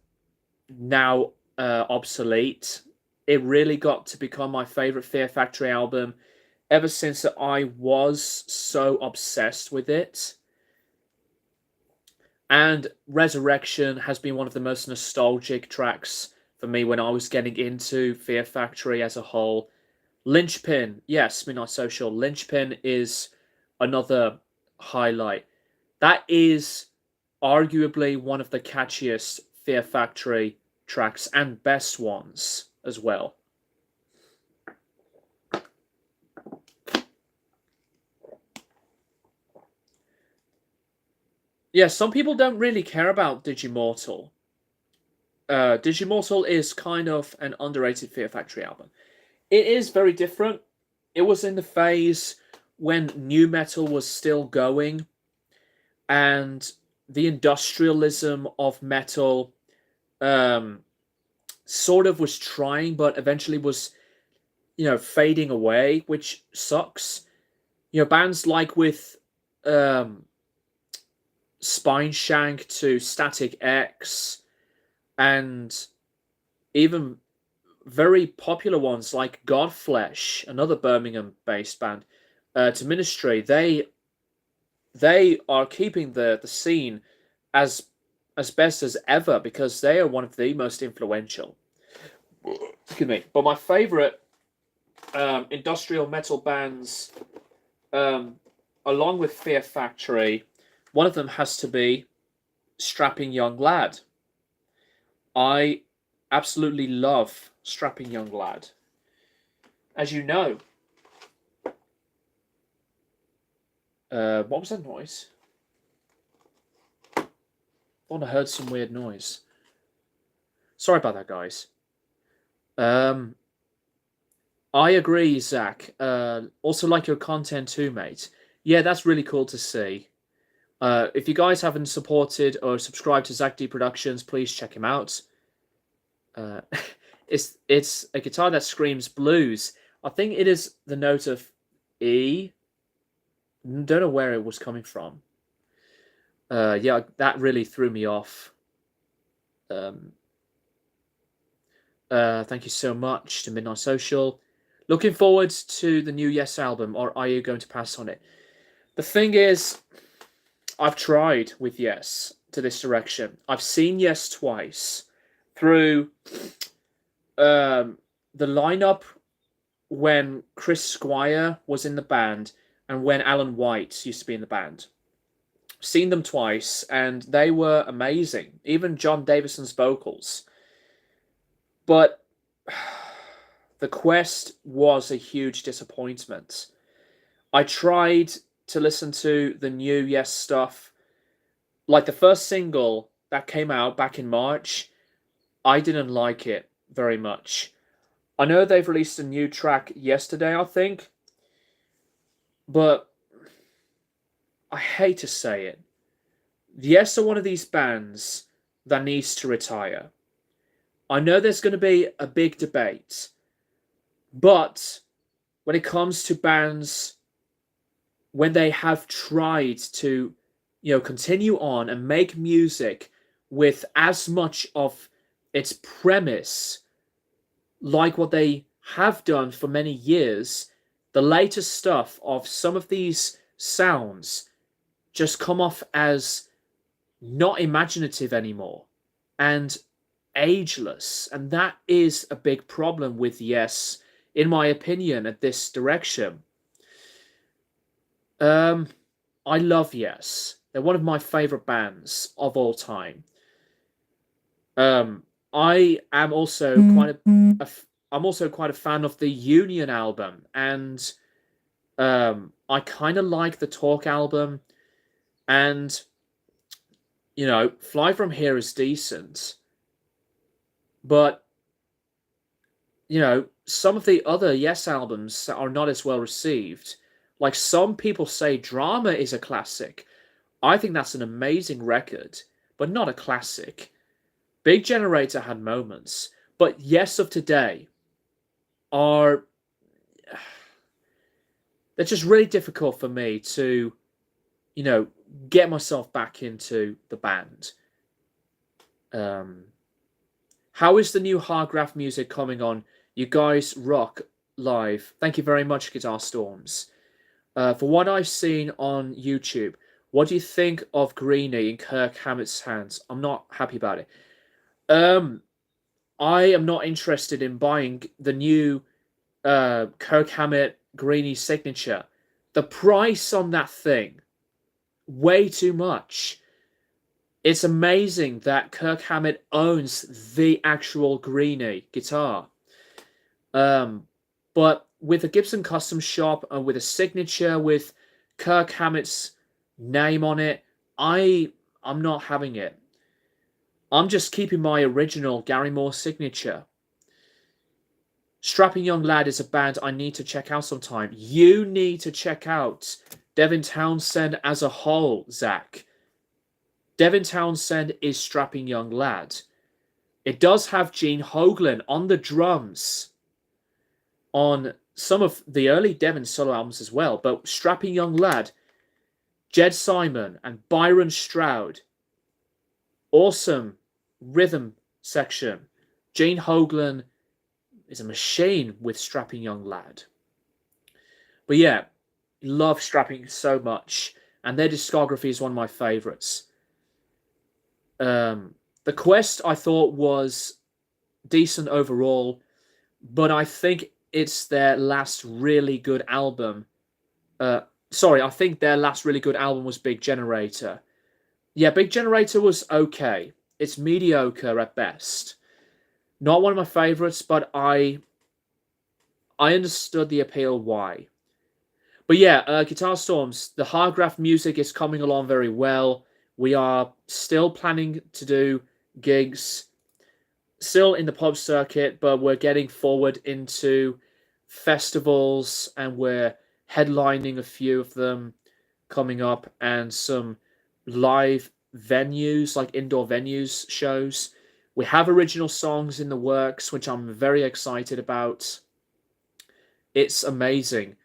now Obsolete. It really got to become my favourite Fear Factory album ever since I was so obsessed with it. And Resurrection has been one of the most nostalgic tracks for me when I was getting into Fear Factory as a whole. Linchpin, yes, Midnight Social. Linchpin is another highlight. That is arguably one of the catchiest Fear Factory tracks and best ones as well. Yeah, some people don't really care about Digimortal. Digimortal is kind of an underrated Fear Factory album. It is very different. It was in the phase when nu metal was still going, and the industrialism of metal sort of was trying, but eventually was, fading away, which sucks. Bands like with Spineshank to Static X, and even very popular ones like Godflesh, another Birmingham-based band, to Ministry. They are keeping the scene as best as ever because they are one of the most influential. Excuse me. But my favourite industrial metal bands, along with Fear Factory, one of them has to be Strapping Young Lad. I absolutely love Strapping Young Lad. As you know. What was that noise? I thought I heard some weird noise. Sorry about that, guys. I agree, Zach. Also like your content too, mate. Yeah, that's really cool to see. If you guys haven't supported or subscribed to Zach D Productions, please check him out. It's a guitar that screams blues. I think it is the note of E. Don't know where it was coming from. Yeah, that really threw me off. Thank you so much to Midnight Social. Looking forward to the new Yes album, or are you going to pass on it? The thing is, I've tried with Yes to this direction. I've seen Yes twice through the lineup when Chris Squire was in the band and when Alan White used to be in the band. Seen them twice, and they were amazing. Even John Davison's vocals. But the Quest was a huge disappointment. I tried to listen to the new Yes stuff. Like the first single that came out back in March, I didn't like it very much. I know they've released a new track yesterday, I think. But I hate to say it. Yes are one of these bands that needs to retire. I know there's going to be a big debate. But when it comes to bands, when they have tried to, continue on and make music with as much of its premise like what they have done for many years, the latest stuff of some of these sounds just come off as not imaginative anymore and ageless. And that is a big problem with Yes, in my opinion, at this direction. I love Yes. They're one of my favorite bands of all time. I am also I'm also quite a fan of the Union album, and I kind of like the Talk album, and Fly From Here is decent, but some of the other Yes albums are not as well received. Like some people say, Drama is a classic. I think that's an amazing record, but not a classic. Big Generator had moments, but Yes of today are they're just really difficult for me to, get myself back into the band. How is the new Hargraph music coming on? You guys rock live. Thank you very much, Guitar Storms. For what I've seen on YouTube, what do you think of Greenie in Kirk Hammett's hands? I'm not happy about it. I am not interested in buying the new Kirk Hammett Greenie signature. The price on that thing, way too much. It's amazing that Kirk Hammett owns the actual Greenie guitar. But with a Gibson Custom Shop and with a signature with Kirk Hammett's name on it, I'm not having it. I'm just keeping my original Gary Moore signature. Strapping Young Lad is a band I need to check out sometime. You need to check out Devin Townsend as a whole, Zach. Devin Townsend is Strapping Young Lad. It does have Gene Hoglan on the drums on some of the early Devin solo albums as well, but Strapping Young Lad, Jed Simon and Byron Stroud, awesome rhythm section. Gene Hoglan is a machine with Strapping Young Lad. But yeah, love Strapping so much, and their discography is one of my favorites. The Quest I thought was decent overall, but I think it's their last really good album. I think their last really good album was Big Generator. Yeah, Big Generator was okay. It's mediocre at best. Not one of my favorites, but I understood the appeal why. But yeah, Guitar Storms, the Hargraph music is coming along very well. We are still planning to do gigs, still in the pub circuit, but we're getting forward into festivals and we're headlining a few of them coming up and some live venues, like indoor venues shows. We have original songs in the works, which I'm very excited about. It's amazing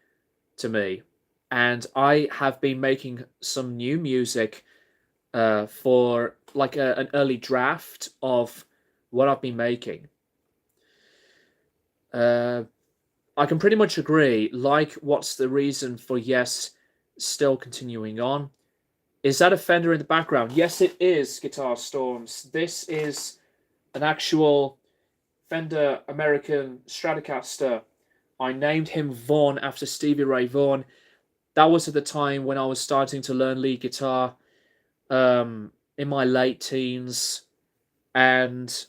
to me. And I have been making some new music for like an early draft of what I've been making. I can pretty much agree. Like, what's the reason for Yes still continuing on? Is that a Fender in the background? Yes, it is, Guitar Storms. This is an actual Fender American Stratocaster. I named him Vaughan after Stevie Ray Vaughan. That was at the time when I was starting to learn lead guitar in my late teens. And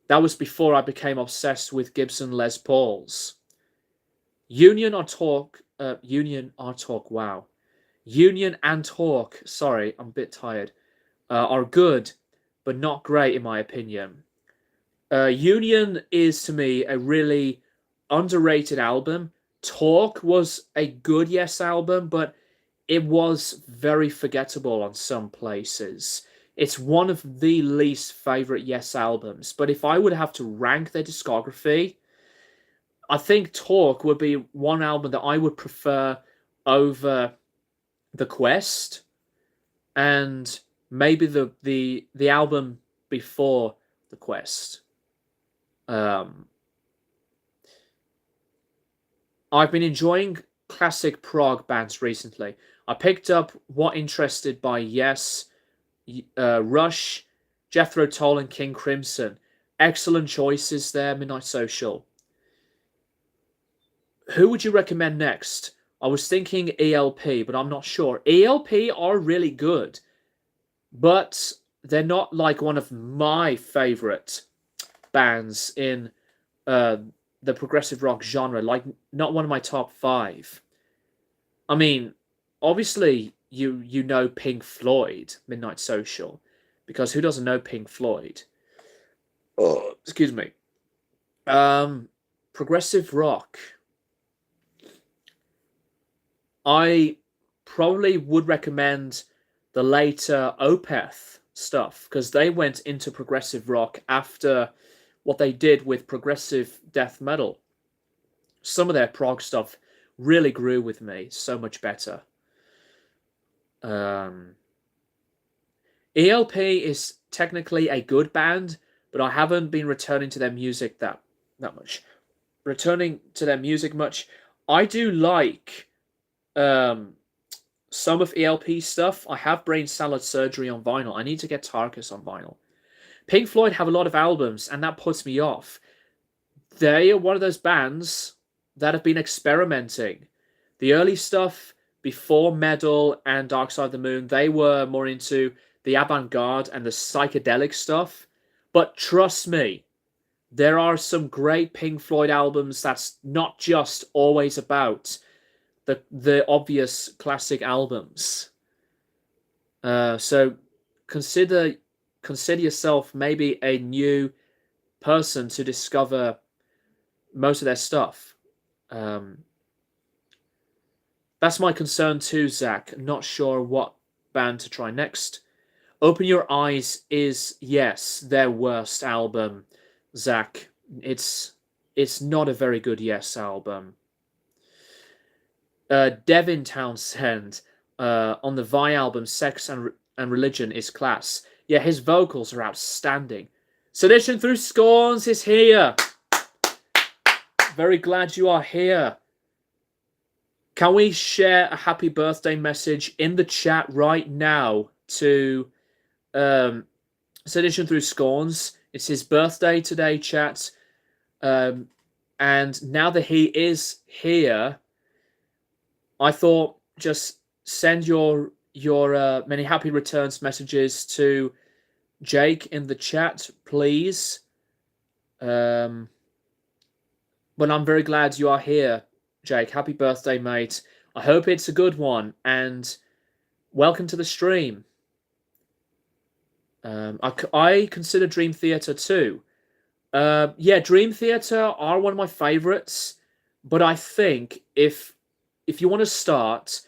that was before I became obsessed with Gibson Les Pauls. Union and Talk, wow. Union and Talk, sorry, I'm a bit tired, are good, but not great in my opinion. Union is, to me, a really underrated album. Talk was a good Yes album, but it was very forgettable on some places. It's one of the least favorite Yes albums, but if I would have to rank their discography, I think Talk would be one album that I would prefer over The Quest and maybe the album before The Quest. I've been enjoying classic prog bands recently. I picked up What Interested by Yes Rush, Jethro Tull, and King Crimson. Excellent choices there, Midnight Social. Who would you recommend next? I was thinking ELP, but I'm not sure. ELP are really good, but they're not like one of my favorite bands in the progressive rock genre. Like, not one of my top 5. I mean, obviously you know Pink Floyd, Midnight Social, because who doesn't know Pink Floyd? Oh, excuse me. Progressive rock. I probably would recommend the later Opeth stuff, because they went into progressive rock after what they did with progressive death metal. Some of their prog stuff really grew with me so much better. ELP is technically a good band, but I haven't been returning to their music that much. Returning to their music much. I do like some of ELP stuff. I have Brain Salad Surgery on vinyl. I need to get Tarkus on vinyl. Pink Floyd have a lot of albums, and that puts me off. They are one of those bands that have been experimenting. The early stuff before Metal and Dark Side of the Moon, they were more into the avant-garde and the psychedelic stuff. But trust me, there are some great Pink Floyd albums that's not just always about the obvious classic albums. So consider yourself maybe a new person to discover most of their stuff. That's my concern too, Zach. Not sure what band to try next. Open Your Eyes is, yes, their worst album, Zach. It's not a very good Yes album. Devin Townsend on the Vi album, Sex and Religion is class. Yeah, his vocals are outstanding. Sedition Through Scorns is here. Very glad you are here. Can we share a happy birthday message in the chat right now to Sedition Through Scorns? It's his birthday today, chat. And now that he is here, I thought just send your many happy returns messages to Jake in the chat, please. But I'm very glad you are here, Jake. Happy birthday, mate. I hope it's a good one, and welcome to the stream. I consider Dream Theater too. Yeah, Dream Theater are one of my favorites, but I think if you want to start,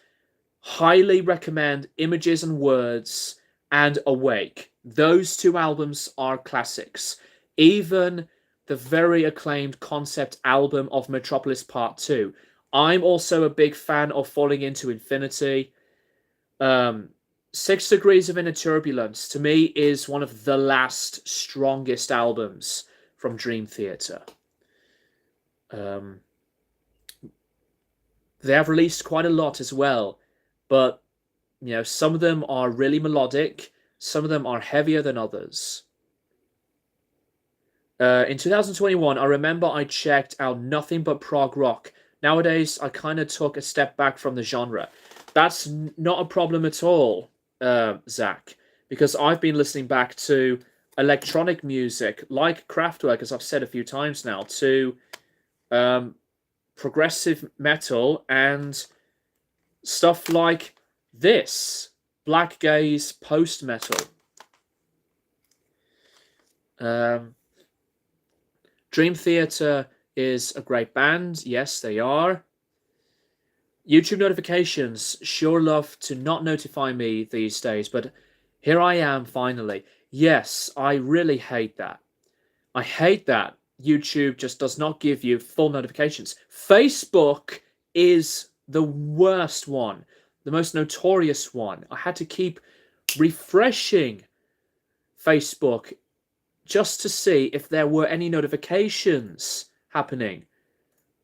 highly recommend Images and Words and Awake. Those 2 albums are classics. Even the very acclaimed concept album of Metropolis Part 2. I'm also a big fan of Falling Into Infinity. 6 Degrees of Inner Turbulence, to me, is one of the last strongest albums from Dream Theater. They have released quite a lot as well, but you know, some of them are really melodic, some of them are heavier than others. In 2021, I remember I checked out nothing but prog rock. Nowadays, I kind of took a step back from the genre. That's not a problem at all, Zach, because I've been listening back to electronic music like Kraftwerk, as I've said a few times now, to progressive metal and stuff like this, black gaze post metal. Dream Theater is a great band. Yes, they are. YouTube notifications sure love to not notify me these days, but here I am finally. Yes, I really hate that. I hate that YouTube just does not give you full notifications. Facebook is the worst one, the most notorious one. I had to keep refreshing Facebook just to see if there were any notifications happening.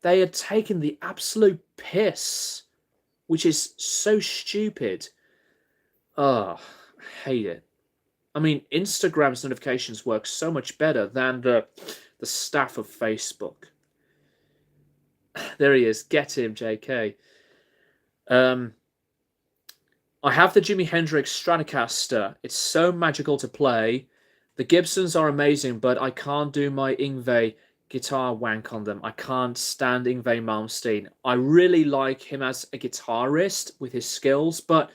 They had taken the absolute piss, which is so stupid. Oh, I hate it. I mean, Instagram's notifications work so much better than the staff of Facebook. There he is. Get him, JK. I have the Jimi Hendrix Stratocaster. It's so magical to play. The Gibsons are amazing, but I can't do my Yngwie guitar wank on them. I can't stand Yngwie Malmsteen. I really like him as a guitarist with his skills, but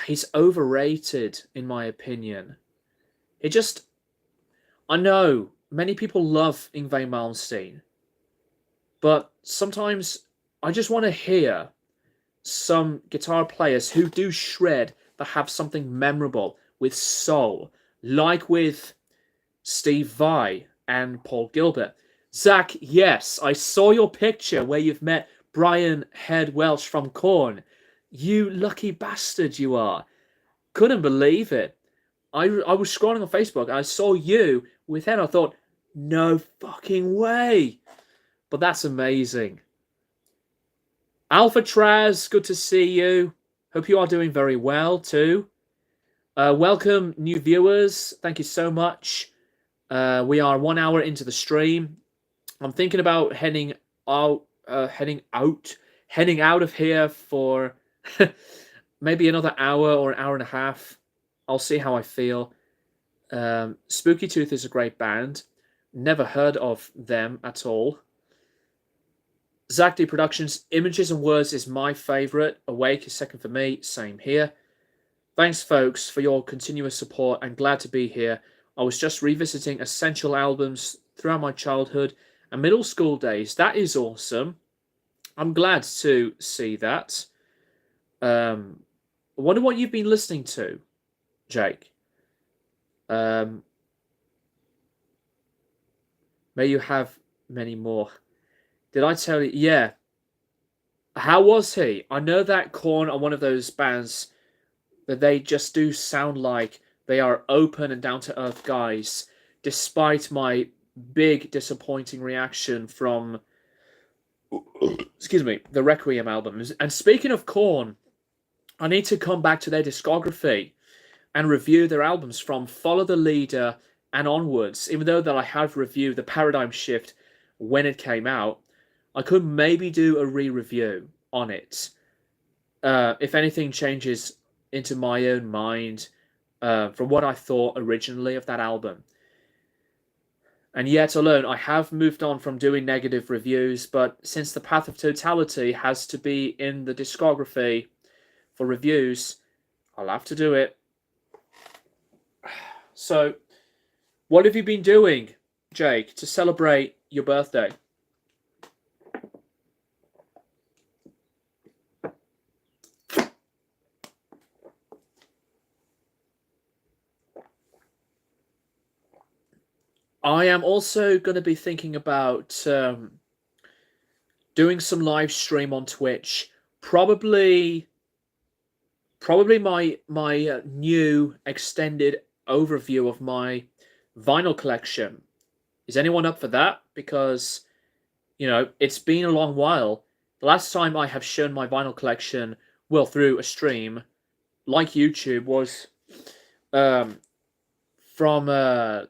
he's overrated in my opinion. I know many people love Yngwie Malmsteen, but sometimes I just want to hear some guitar players who do shred but have something memorable with soul, like with Steve Vai and Paul Gilbert. Zach, yes, I saw your picture where you've met Brian Head Welch from Korn. You lucky bastard you are. Couldn't believe it. I was scrolling on Facebook and I saw you with him. I thought, no fucking way. But that's amazing. Alpha Traz, good to see you. Hope you are doing very well too. Welcome, new viewers. Thank you so much. We are 1 hour into the stream. I'm thinking about heading out of here for maybe another hour or an hour and a half. I'll see how I feel. Spooky Tooth is a great band. Never heard of them at all. Zach D Productions, Images and Words is my favourite. Awake is second for me. Same here. Thanks, folks, for your continuous support. I'm glad to be here. I was just revisiting essential albums throughout my childhood and middle school days. That is awesome. I'm glad to see that. I wonder what you've been listening to, Jake. May you have many more. Did I tell you? Yeah. How was he? I know that Korn are one of those bands that they just do sound like they are open and down-to-earth guys, despite my big disappointing reaction from, excuse me, the Requiem albums. And speaking of Korn, I need to come back to their discography and review their albums from Follow the Leader and onwards. Even though that I have reviewed the Paradigm Shift when it came out, I could maybe do a re-review on it. If anything changes into my own mind from what I thought originally of that album. And yet alone, I have moved on from doing negative reviews, but since the Path of Totality has to be in the discography for reviews, I'll have to do it. So, what have you been doing, Jake, to celebrate your birthday? I am also going to be thinking about doing some live stream on Twitch. Probably my new extended overview of my vinyl collection. Is anyone up for that? Because, you know, it's been a long while. The last time I have shown my vinyl collection, well, through a stream, like YouTube, was from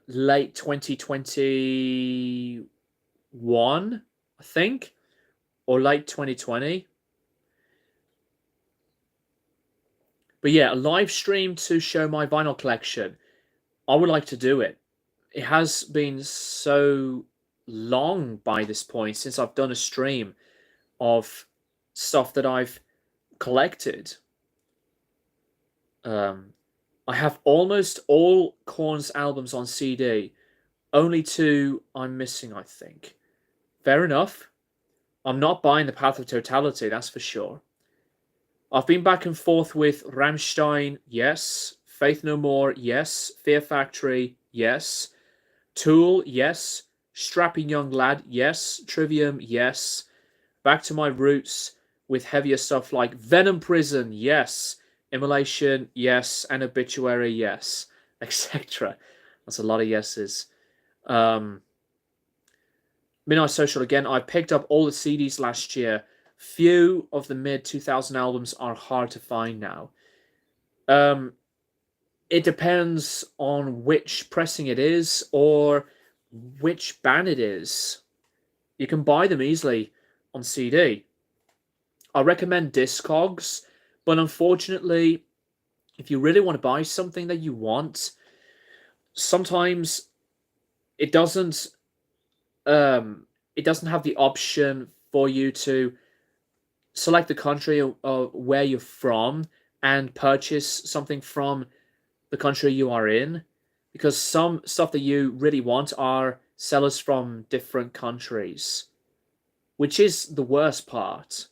late 2021, I think, or late 2020. But yeah, a live stream to show my vinyl collection. I would like to do it. It has been so long by this point since I've done a stream of stuff that I've collected. I have almost all Korn's albums on CD. Only two I'm missing, I think. Fair enough. I'm not buying the Path of Totality, that's for sure. I've been back and forth with Rammstein, yes. Faith No More, yes. Fear Factory, yes. Tool, yes. Strapping Young Lad, yes. Trivium, yes. Back to my roots with heavier stuff like Venom Prison, yes. Immolation, yes. And Obituary, yes. Etc. That's a lot of yeses. Midnight Social again. I picked up all the CDs last year. Few of the mid-2000 albums are hard to find now. it depends on which pressing it is or which band it is. You can buy them easily on CD. I recommend Discogs, but unfortunately, if you really want to buy something that you want, sometimes it doesn't it doesn't have the option for you to select the country where you're from and purchase something from the country you are in, because some stuff that you really want are sellers from different countries, which is the worst part.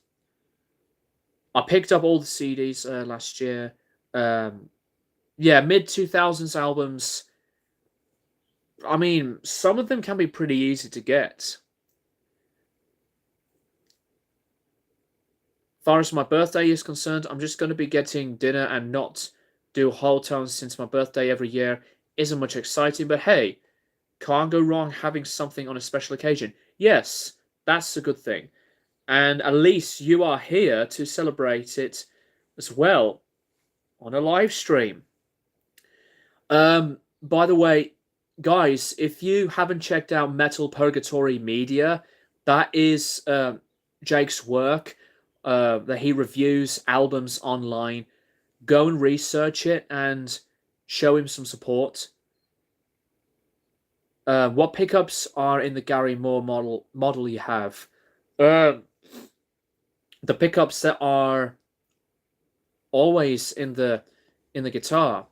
I picked up all the CDs last year. Yeah, mid 2000s albums. I mean, some of them can be pretty easy to get. Far as my birthday is concerned, I'm just going to be getting dinner and not do whole tones, since my birthday every year isn't much exciting. But hey, can't go wrong having something on a special occasion. Yes, that's a good thing. And at least you are here to celebrate it as well on a live stream. By the way, guys, if you haven't checked out Metal Purgatory Media, that is Jake's work that he reviews albums online. Go and research it and show him some support. What pickups are in the Gary Moore model you have? The pickups that are always in the guitar.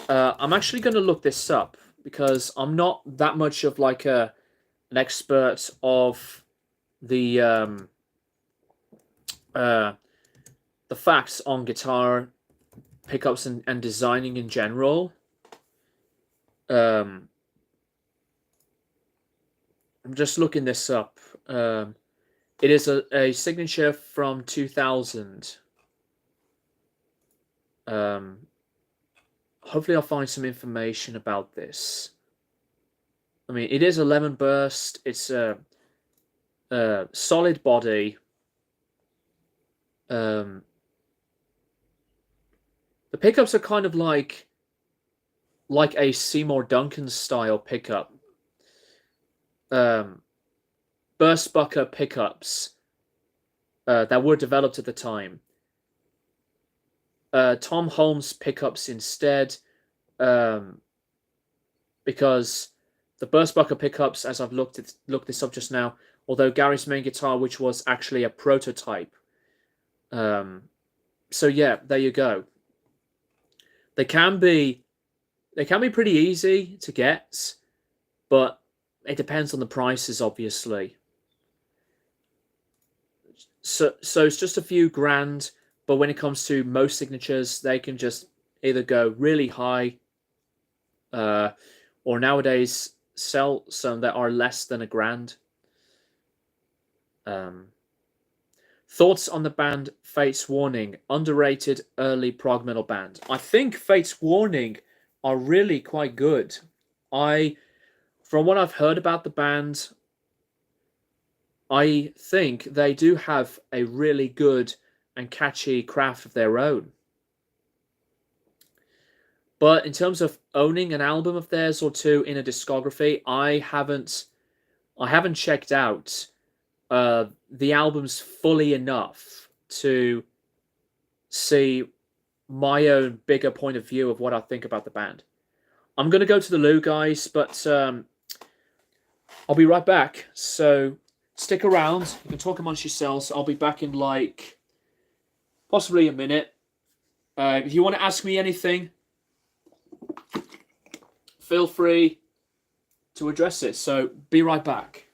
I'm actually going to look this up because I'm not that much of like an expert of the facts on guitar pickups and designing in general. I'm just looking this up. It is a signature from 2000. Hopefully I'll find some information about this. I mean, it is a lemon burst. It's a solid body. The pickups are kind of like a Seymour Duncan style pickup. Burstbucker pickups that were developed at the time. Tom Holmes pickups instead, because the Burstbucker pickups, as I've looked this up just now, although Gary's main guitar, which was actually a prototype. So yeah, there you go. They can be pretty easy to get, but it depends on the prices, obviously. So it's just a few grand, but when it comes to most signatures, they can just either go really high, or nowadays sell some that are less than $1,000. Thoughts on the band Fates Warning? Underrated early prog metal band. I think Fates Warning are really quite good. From what I've heard about the band, I think they do have a really good and catchy craft of their own. But in terms of owning an album of theirs or two in a discography, I haven't checked out the albums fully enough to see my own bigger point of view of what I think about the band. I'm going to go to the loo, guys, but I'll be right back. So stick around. You can talk amongst yourselves. I'll be back in like possibly a minute. If you want to ask me anything, feel free to address it. So be right back.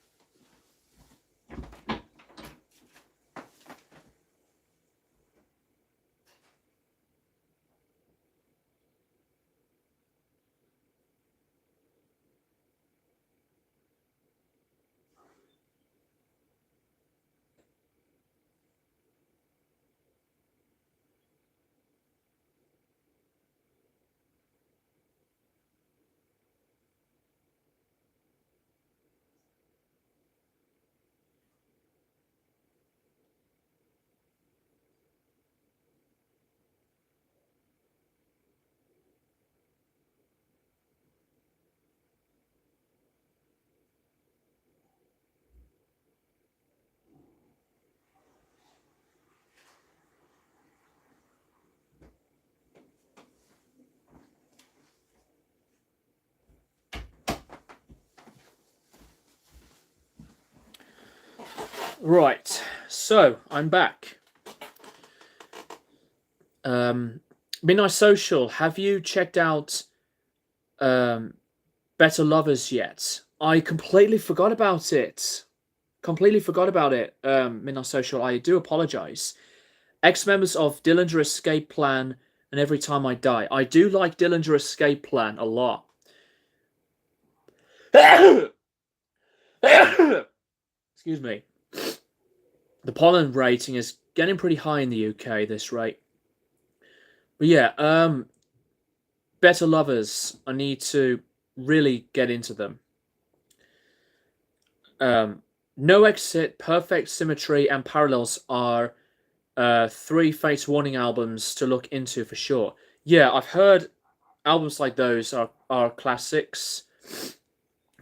Right, so I'm back. Midnight Social, have you checked out um, Better Lovers yet? I completely forgot about it. Completely forgot about it, Midnight Social. I do apologize. Ex-members of Dillinger Escape Plan and Every Time I Die. I do like Dillinger Escape Plan a lot. Excuse me. The pollen rating is getting pretty high in the UK this rate. But yeah, Better Lovers. I need to really get into them. No Exit, Perfect Symmetry, and Parallels are three Fates Warning albums to look into for sure. Yeah, I've heard albums like those are classics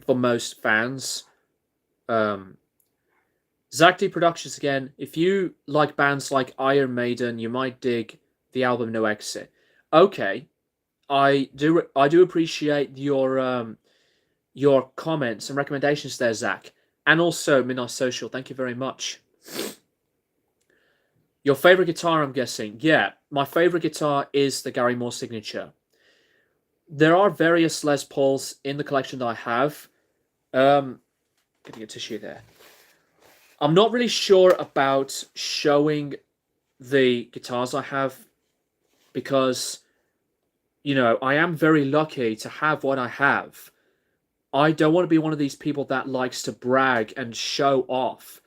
for most fans. Zach D Productions again. If you like bands like Iron Maiden, you might dig the album No Exit. Okay, I do appreciate your comments and recommendations there, Zach, and also Midnight Social. Thank you very much. Your favorite guitar, I'm guessing. Yeah, my favorite guitar is the Gary Moore Signature. There are various Les Pauls in the collection that I have. Getting a tissue there. I'm not really sure about showing the guitars I have because, you know, I am very lucky to have what I have. I don't want to be one of these people that likes to brag and show off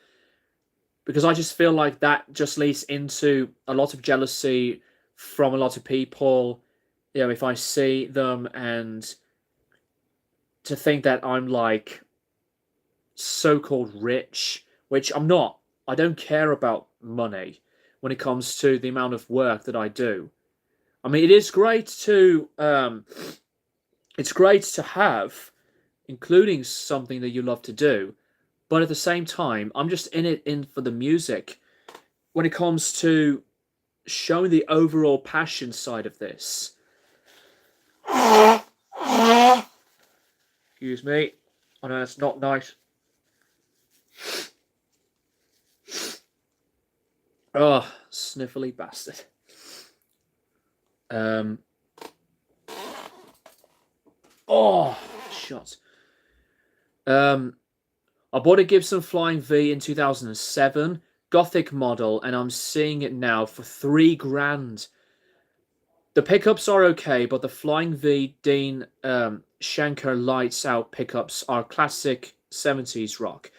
because I just feel like that just leads into a lot of jealousy from a lot of people. You know, if I see them and to think that I'm like so-called rich, which I'm not. I don't care about money when it comes to the amount of work that I do. I mean, it is great to have, including something that you love to do, but at the same time, I'm just in for the music. When it comes to showing the overall passion side of this. Excuse me. I know that's not nice. Oh, sniffly bastard. Oh, shot. I bought a Gibson Flying V in 2007, Gothic model, and I'm seeing it now for $3,000. The pickups are okay, but the Flying V Dean Shanker Lights Out pickups are classic 70s rock.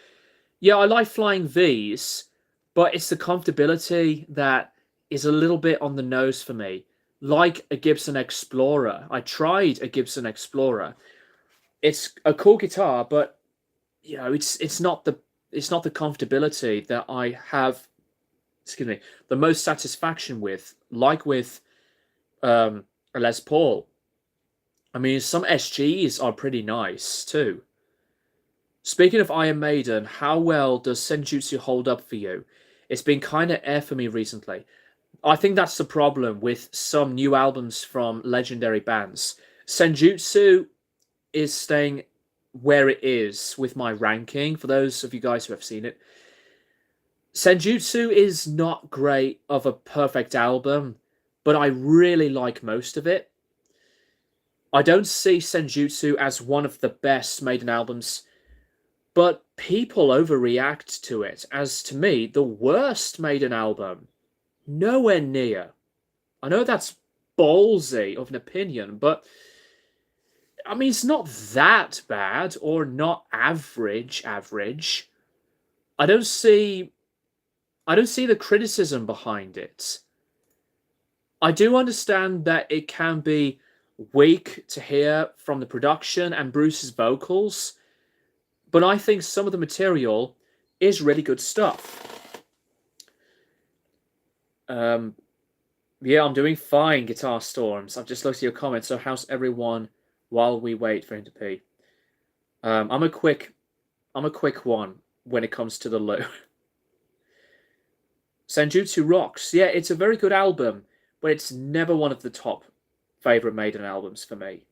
Yeah, I like Flying Vs, but it's the comfortability that is a little bit on the nose for me. Like a Gibson Explorer. I tried a Gibson Explorer. It's a cool guitar, but you know, it's not the comfortability that I have, excuse me, the most satisfaction with, like with a Les Paul. I mean, some SGs are pretty nice too. Speaking of Iron Maiden, how well does Senjutsu hold up for you? It's been kind of air for me recently. I think that's the problem with some new albums from legendary bands. Senjutsu is staying where it is with my ranking, for those of you guys who have seen it. Senjutsu is not great of a perfect album, but I really like most of it. I don't see Senjutsu as one of the best Maiden albums, but people overreact to it as, to me, the worst Maiden album. Nowhere near. I know that's ballsy of an opinion, but I mean, it's not that bad or not average. I don't see the criticism behind it. I do understand that it can be weak to hear from the production and Bruce's vocals, but I think some of the material is really good stuff. Yeah, I'm doing fine, Guitar Storms. I've just looked at your comments, so how's everyone while we wait for him to pee? I'm a quick one when it comes to the loo. Senjutsu rocks. Yeah, it's a very good album, but it's never one of the top favorite Maiden albums for me.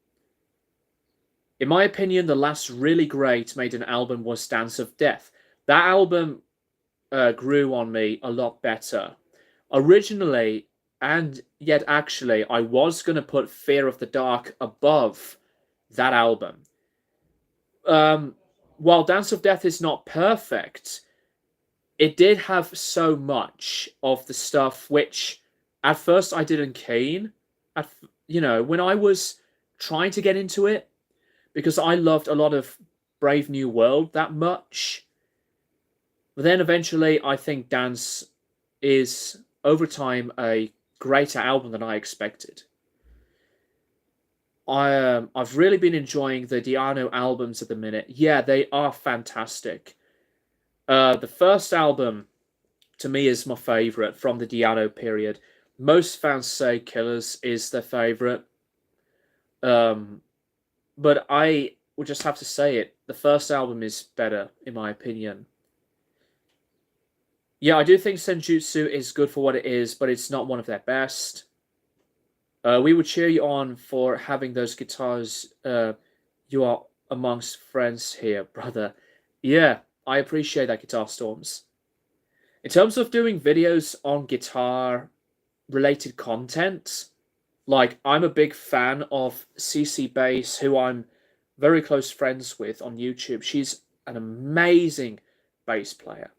In my opinion, the last really great Maiden album was Dance of Death. That album grew on me a lot better. Originally, and yet actually, I was going to put Fear of the Dark above that album. Um, while Dance of Death is not perfect, it did have so much of the stuff which at first I didn't keen. When I was trying to get into it, because I loved a lot of Brave New World that much. But then eventually, I think Dance is over time a greater album than I expected. I've really been enjoying the Diano albums at the minute. Yeah, they are fantastic. The first album to me is my favorite from the Diano period. Most fans say Killers is their favorite. Um, but I would just have to say it. The first album is better, in my opinion. Yeah, I do think Senjutsu is good for what it is, but it's not one of their best. We would cheer you on for having those guitars. You are amongst friends here, brother. Yeah, I appreciate that, Guitar Storms. In terms of doing videos on guitar related content, like I'm a big fan of CC Bass, who I'm very close friends with on YouTube. She's an amazing bass player.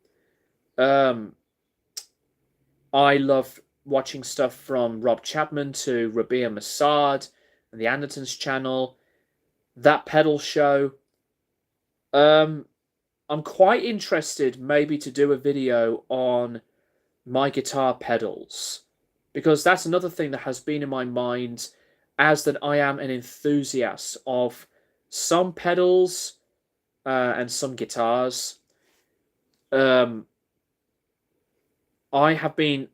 I love watching stuff from Rob Chapman to Rabia Massad and the Andertons channel. That pedal show. I'm quite interested maybe to do a video on my guitar pedals, because that's another thing that has been in my mind, as that I am an enthusiast of some pedals and some guitars. I have been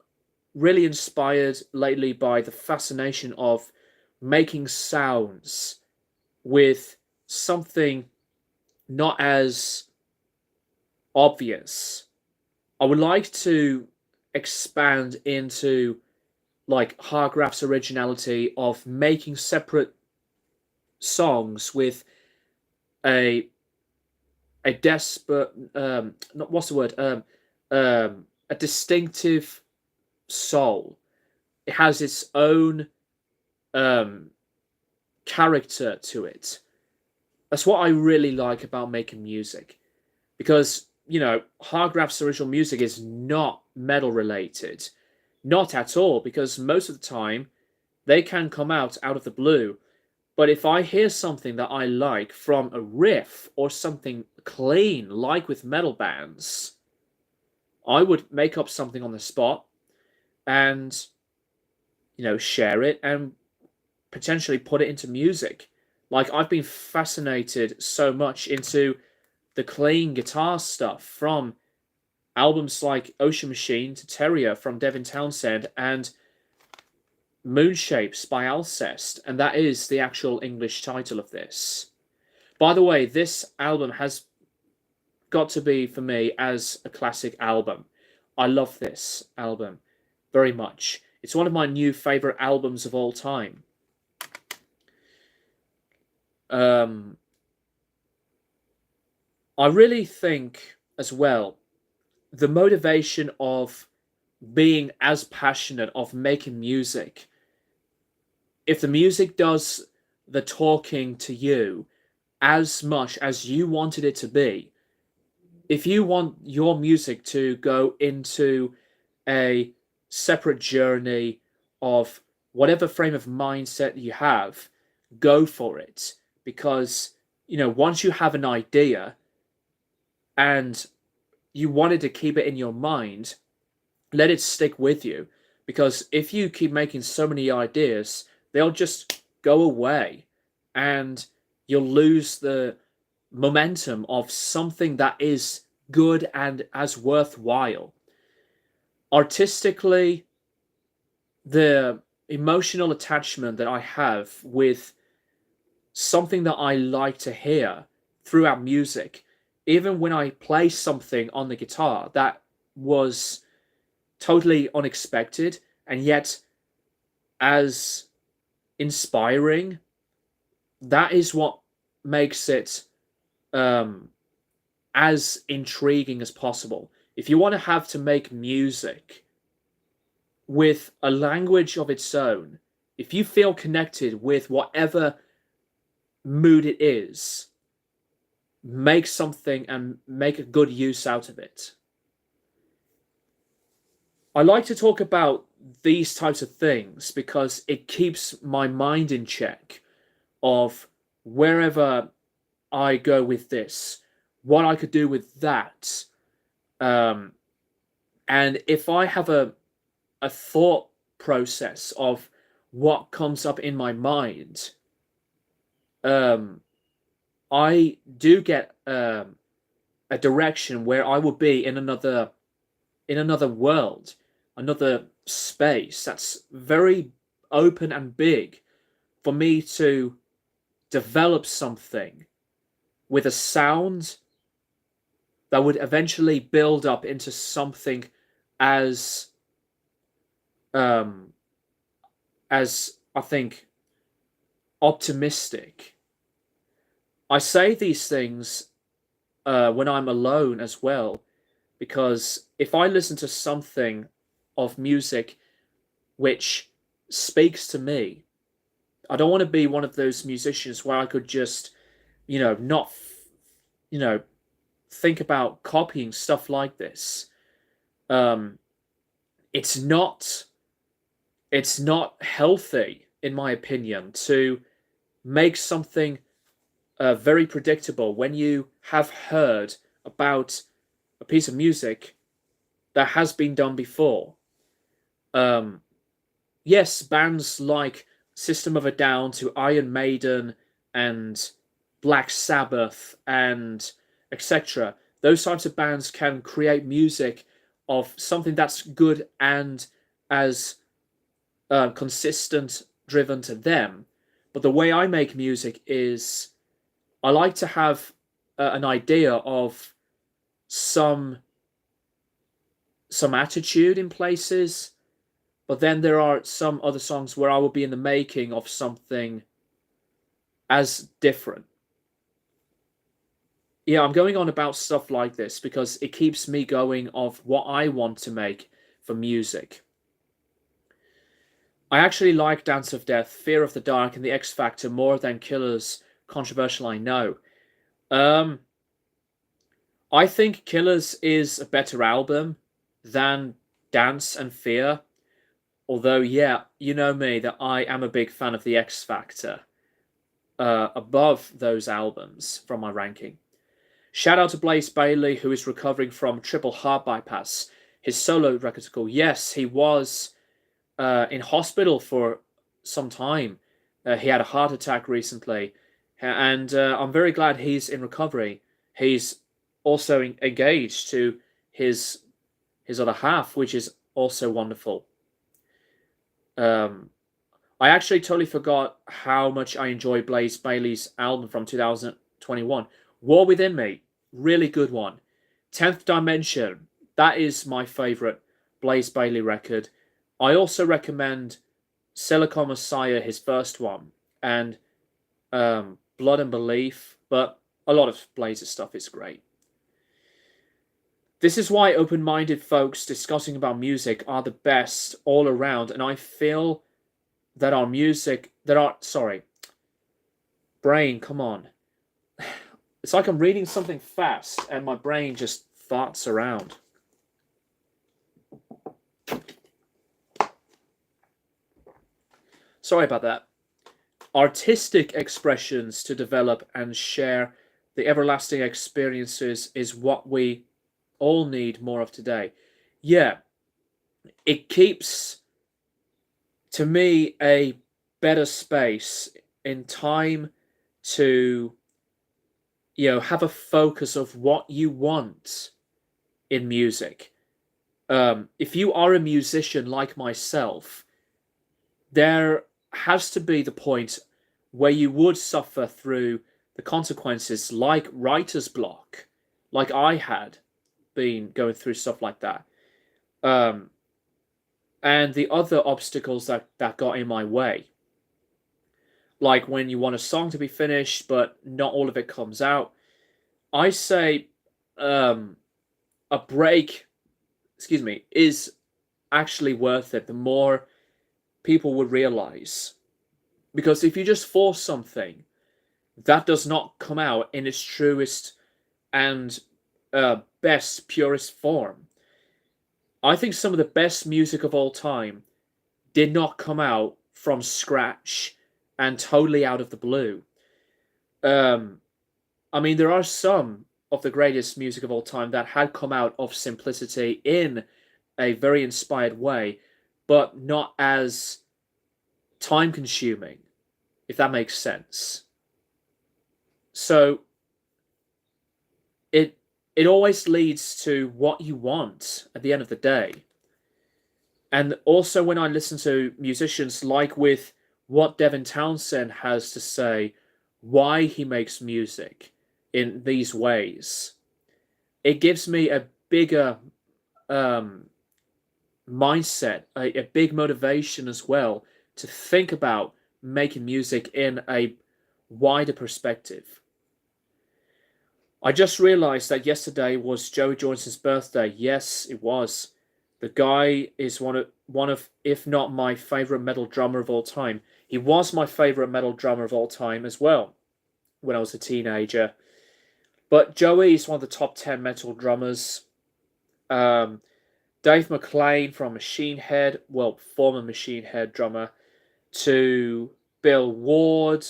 really inspired lately by the fascination of making sounds with something not as obvious. I would like to expand into like Hargraph's originality of making separate songs with a desperate not what's the word a distinctive soul. It has its own character to it. That's what I really like about making music, because Hargraph's original music is not metal related, not at all, because most of the time they can come out of the blue. But if I hear something that I like from a riff or something clean, like with metal bands, I would make up something on the spot and share it and potentially put it into music. Like, I've been fascinated so much into the clean guitar stuff from albums like Ocean Machine to Terrier from Devin Townsend and Moonshapes by Alcest, and that is the actual English title of this. By the way, this album has got to be, for me, as a classic album. I love this album very much. It's one of my new favorite albums of all time. I really think as well, the motivation of being as passionate of making music, if the music does the talking to you as much as you wanted it to be, if you want your music to go into a separate journey of whatever frame of mindset you have, go for it. Because, once you have an idea and you wanted to keep it in your mind, let it stick with you. Because if you keep making so many ideas, they'll just go away and you'll lose the momentum of something that is good and as worthwhile. Artistically, the emotional attachment that I have with something that I like to hear throughout music, even when I play something on the guitar that was totally unexpected and yet as inspiring, that is what makes it as intriguing as possible. if you want to have to make music with a language of its own, if you feel connected with whatever mood it is, make something and make a good use out of it. I like to talk about these types of things because it keeps my mind in check of wherever I go with this, what I could do with that. And if I have a thought process of what comes up in my mind, I do get a direction where I will be in another world, another space that's very open and big for me to develop something with a sound that would eventually build up into something as as I think optimistic. I say these things when I'm alone as well, because if I listen to something of music which speaks to me, I don't want to be one of those musicians where I could just, not, think about copying stuff like this. Um, it's not, it's not healthy, in my opinion, to make something very predictable when you have heard about a piece of music that has been done before. Yes, bands like System of a Down to Iron Maiden and Black Sabbath and etc. Those types of bands can create music of something that's good and as consistent, driven to them. But the way I make music is I like to have an idea of some attitude in places, but then there are some other songs where I will be in the making of something as different. Yeah, I'm going on about stuff like this because it keeps me going of what I want to make for music. I actually like Dance of Death, Fear of the Dark, and The X Factor more than Killers. Controversial, I know. I think Killers is a better album than Dance and Fear. Although, yeah, you know me, that I am a big fan of The X Factor. Above those albums from my ranking. Shout out to Blaze Bailey, who is recovering from triple heart bypass. His solo record's cool. Yes, he was in hospital for some time. He had a heart attack recently. And I'm very glad he's in recovery. He's also engaged to his other half, which is also wonderful. I actually totally forgot how much I enjoy Blaze Bailey's album from 2021. War Within Me, really good one. 10th Dimension, that is my favourite Blaze Bailey record. I also recommend Silicon Messiah, his first one, and Blood and Belief, but a lot of Blaze's stuff is great. This is why open-minded folks discussing about music are the best all around, and I feel that our music, brain, come on. It's like I'm reading something fast and my brain just farts around. Sorry about that. Artistic expressions to develop and share the everlasting experiences is what we all need more of today. Yeah, it keeps, to me, a better space in time to, have a focus of what you want in music. If you are a musician like myself, there has to be the point where you would suffer through the consequences like writer's block, like I had been going through stuff like that. And the other obstacles that got in my way. Like when you want a song to be finished, but not all of it comes out. I say a a break, excuse me, is actually worth it, the more people would realize. Because if you just force something, that does not come out in its truest and best, purest form. I think some of the best music of all time did not come out from scratch and totally out of the blue. I mean, there are some of the greatest music of all time that had come out of simplicity in a very inspired way, but not as time consuming, if that makes sense. So it always leads to what you want at the end of the day. And also when I listen to musicians, like with what Devin Townsend has to say, why he makes music in these ways, it gives me a bigger mindset, a big motivation as well to think about making music in a wider perspective. I just realized that yesterday was Joey Jordan's birthday. Yes, it was. The guy is one of, if not my favorite metal drummer of all time. He was my favorite metal drummer of all time as well when I was a teenager. But Joey is one of the top 10 metal drummers. Dave McClain from Machine Head, well, former Machine Head drummer, to Bill Ward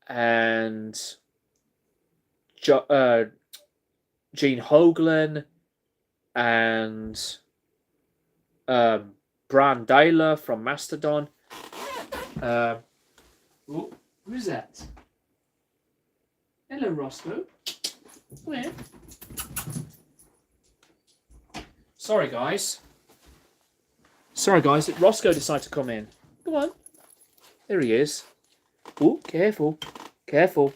and Gene Hoglan and Bran Dailer from Mastodon. Who's that? Hello, Roscoe. Where? Sorry, guys. Roscoe decided to come in. Come on. There he is. Oh, careful. Careful.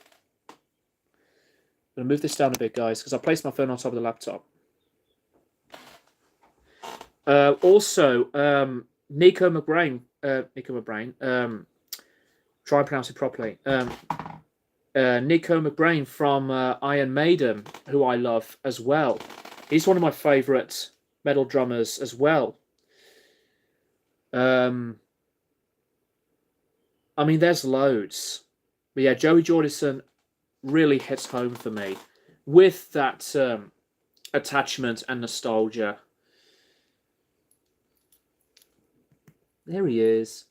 I'm going to move this down a bit, guys, because I placed my phone on top of the laptop. Also, Nico McBrain. Try and pronounce it properly. Nico McBrain from Iron Maiden, who I love as well. He's one of my favourite metal drummers as well. I mean, there's loads. But yeah, Joey Jordison really hits home for me with that attachment and nostalgia. There he is.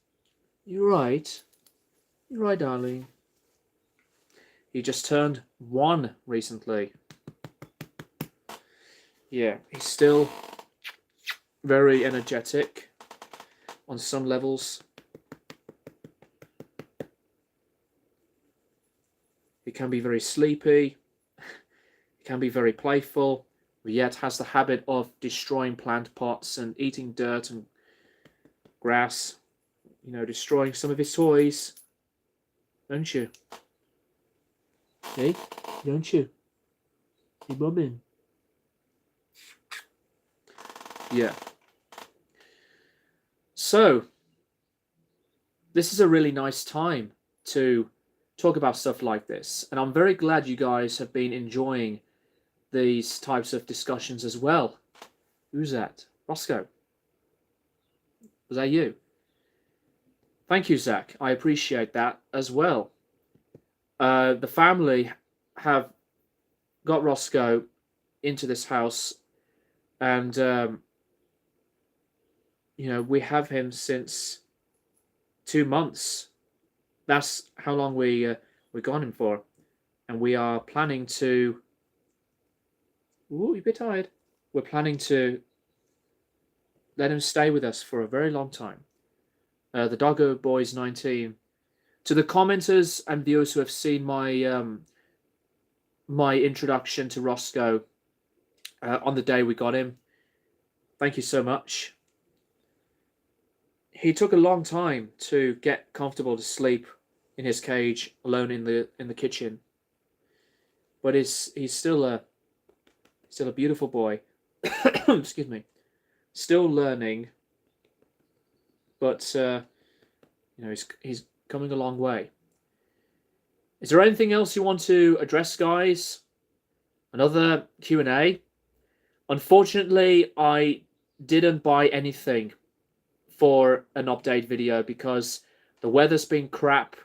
You're right. You're right, darling. He just turned 1 recently. Yeah, he's still very energetic on some levels. He can be very sleepy. He can be very playful, but yet has the habit of destroying plant pots and eating dirt and grass. You know, destroying some of his toys. Don't you? Hey, don't you? Hey, Bobbin. Yeah. So, this is a really nice time to talk about stuff like this. And I'm very glad you guys have been enjoying these types of discussions as well. Who's that? Roscoe. Was that you? Thank you, Zach. I appreciate that as well. The family have got Roscoe into this house, and you know, we have him since 2 months. That's how long we got him for, and we are planning to. Ooh, you're a bit tired. We're planning to let him stay with us for a very long time. The Doggo Boys 19. To the commenters and viewers who have seen my my introduction to Roscoe on the day we got him, thank you so much. He took a long time to get comfortable to sleep in his cage alone in the kitchen, but he's still a beautiful boy. Excuse me, still learning, but you know, he's coming a long way. Is there anything else you want to address, guys? Another Q&A? Unfortunately, I didn't buy anything for an update video because the weather's been crap,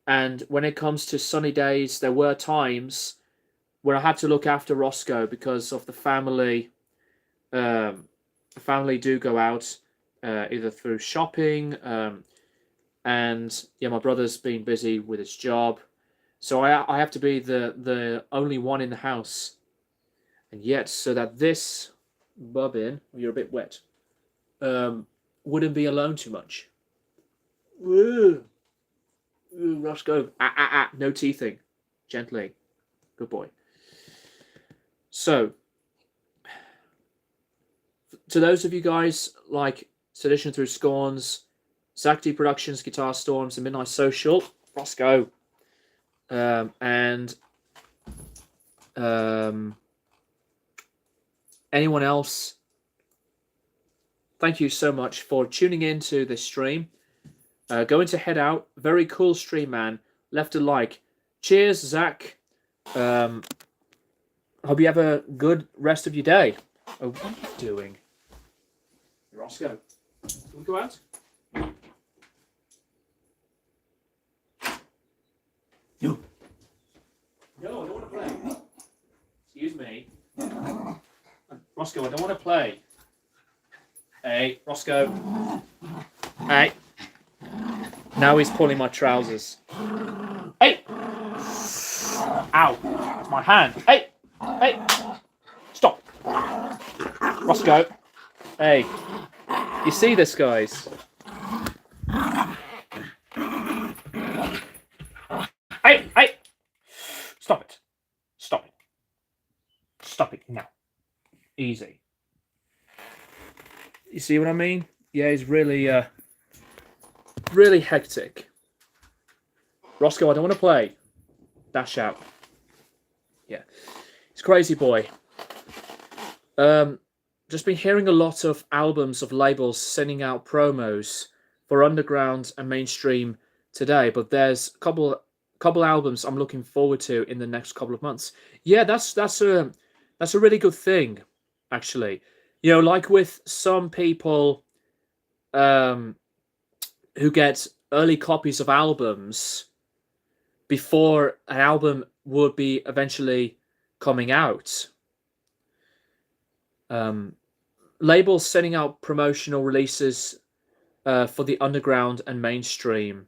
and when it comes to sunny days, there were times where I had to look after Roscoe because of the family. The family do go out either through shopping, and yeah, my brother's been busy with his job, so I have to be the only one in the house, and yet so that this bobbin, you're a bit wet, wouldn't be alone too much. Ooh, ooh, Roscoe, no teething, gently, good boy. So, to those of you guys like Sedition Through Scorns, Zach D Productions, Guitar Storms, and Midnight Social, Roscoe, and anyone else, thank you so much for tuning in to this stream. Going to head out. Very cool stream, man. Left a like. Cheers, Zach. Hope you have a good rest of your day. Oh, what are you doing? Roscoe, can we go out? No. No, I don't want to play. Excuse me. Roscoe, I don't want to play. Hey, Roscoe. Hey. Now he's pulling my trousers. Hey! Ow! It's my hand. Hey! Hey! Stop! Roscoe. Hey. You see this, guys? Hey! Hey! Stop it. Stop it. Stop it now. Easy. You see what I mean? Yeah, he's really, really hectic. Roscoe, I don't want to play. Dash out. Yeah. He's a crazy boy. Just been hearing a lot of albums of labels sending out promos for underground and mainstream today, but there's a couple albums I'm looking forward to in the next couple of months. Yeah, that's a really good thing, actually. You know, like with some people who get early copies of albums before an album would be eventually coming out. Labels sending out promotional releases for the underground and mainstream,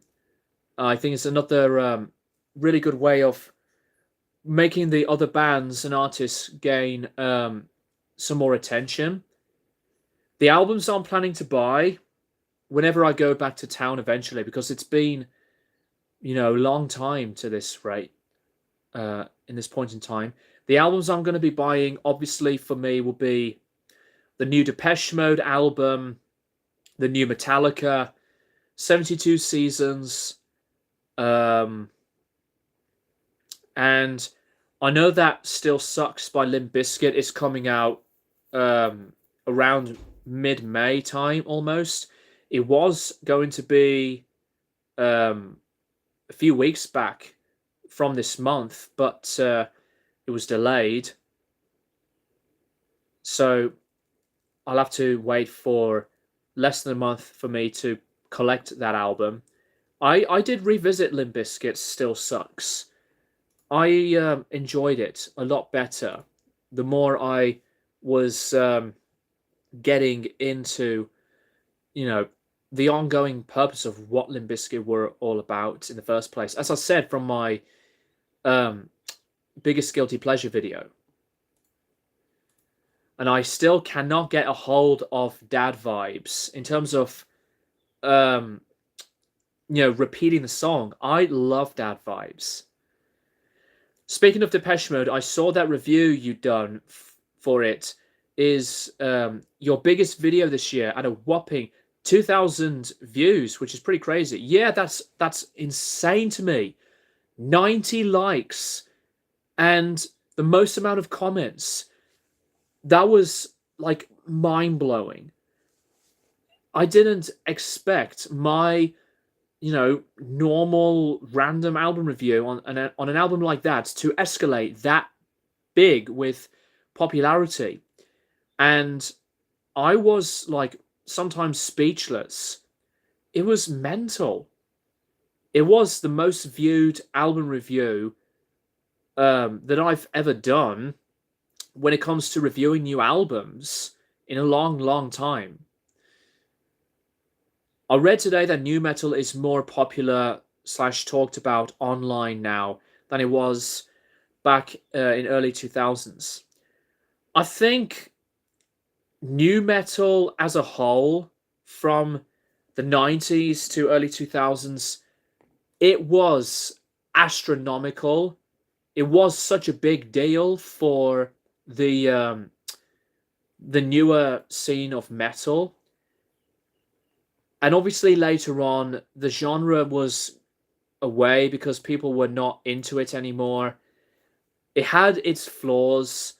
I think it's another really good way of making the other bands and artists gain some more attention. The albums I'm planning to buy whenever I go back to town eventually, because it's been, you know, a long time to this rate, in this point in time. The albums I'm going to be buying, obviously, for me, will be the new Depeche Mode album, the new Metallica, 72 Seasons, and I know that Still Sucks by Limp Bizkit is coming out around mid-May time, almost. It was going to be a few weeks back from this month, but it was delayed. So I'll have to wait for less than a month for me to collect that album. I did revisit Limp Bizkit's Still Sucks. I enjoyed it a lot better the more I was getting into, you know, the ongoing purpose of what Limp Bizkit were all about in the first place. As I said from my biggest guilty pleasure video. And I still cannot get a hold of Dad Vibes in terms of, you know, repeating the song. I love Dad Vibes. Speaking of Depeche Mode, I saw that review you'd done for it is your biggest video this year at a whopping 2,000 views, which is pretty crazy. Yeah, that's insane to me. 90 likes and the most amount of comments. That was like mind-blowing. I didn't expect my, you know, normal random album review on an album like that to escalate that big with popularity. And I was like sometimes speechless. It was mental. It was the most viewed album review that I've ever done when it comes to reviewing new albums in a long, long time. I read today that new metal is more popular slash talked about online now than it was back in early 2000s. I think new metal as a whole from the 90s to early 2000s, it was astronomical. It was such a big deal for the newer scene of metal. And obviously later on the genre was away because people were not into it anymore. It had its flaws,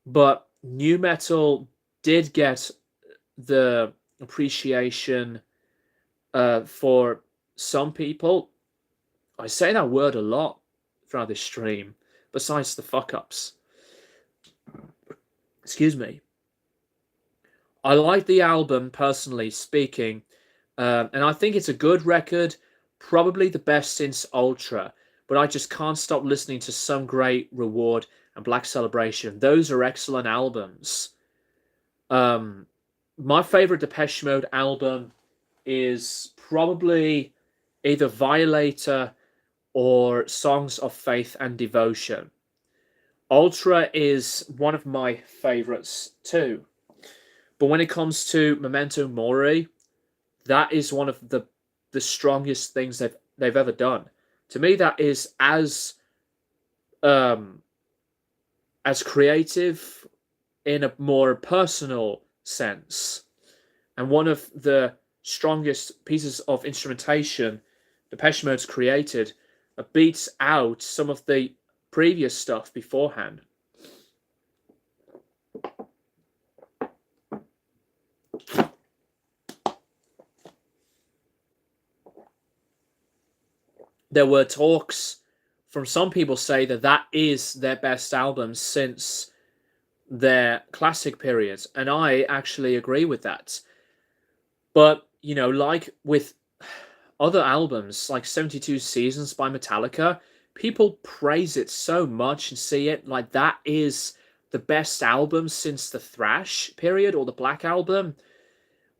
but new metal did get the appreciation for some people. I say that word a lot throughout this stream, besides the fuck ups. Excuse me. I like the album, personally speaking, and I think it's a good record, probably the best since Ultra, but I just can't stop listening to Some Great Reward and Black Celebration. Those are excellent albums. My favorite Depeche Mode album is probably either Violator or Songs of Faith and Devotion. Ultra is one of my favorites too. But when it comes to Memento Mori, that is one of the strongest things they've ever done. To me, that is um as creative in a more personal sense, and one of the strongest pieces of instrumentation Depeche Mode's created that beats out some of the previous stuff beforehand. There were talks from some people say that that is their best album since their classic periods, and I actually agree with that. But, you know, like with other albums, like 72 Seasons by Metallica, people praise it so much and see it like that is the best album since the thrash period or the Black Album.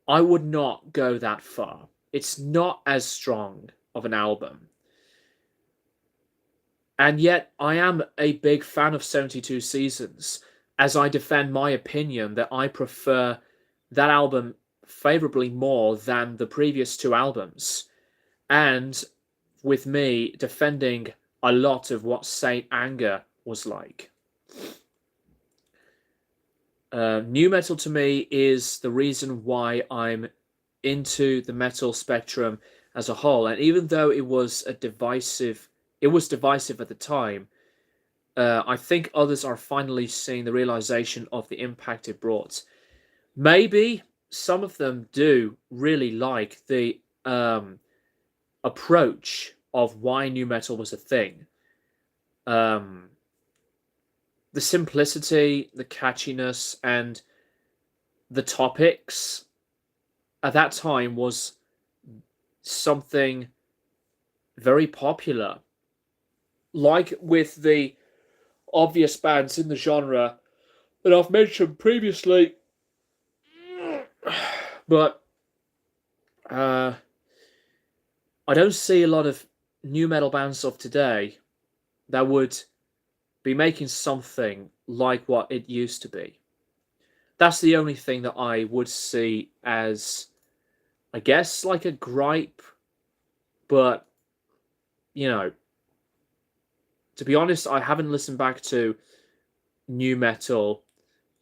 I would not go that far. It's not as strong of an album. And yet, I am a big fan of 72 Seasons, as I defend my opinion that I prefer that album favorably more than the previous two albums. And with me defending a lot of what Saint Anger was like. New metal to me is the reason why I'm into the metal spectrum as a whole. And even though it was divisive at the time, I think others are finally seeing the realization of the impact it brought. Maybe some of them do really like the approach of why new metal was a thing. The simplicity, the catchiness, and the topics at that time was something very popular. Like with the obvious bands in the genre that I've mentioned previously, but I don't see a lot of new metal bands of today that would be making something like what it used to be. That's the only thing that I would see as, I guess, like a gripe, but, you know, to be honest, I haven't listened back to new metal,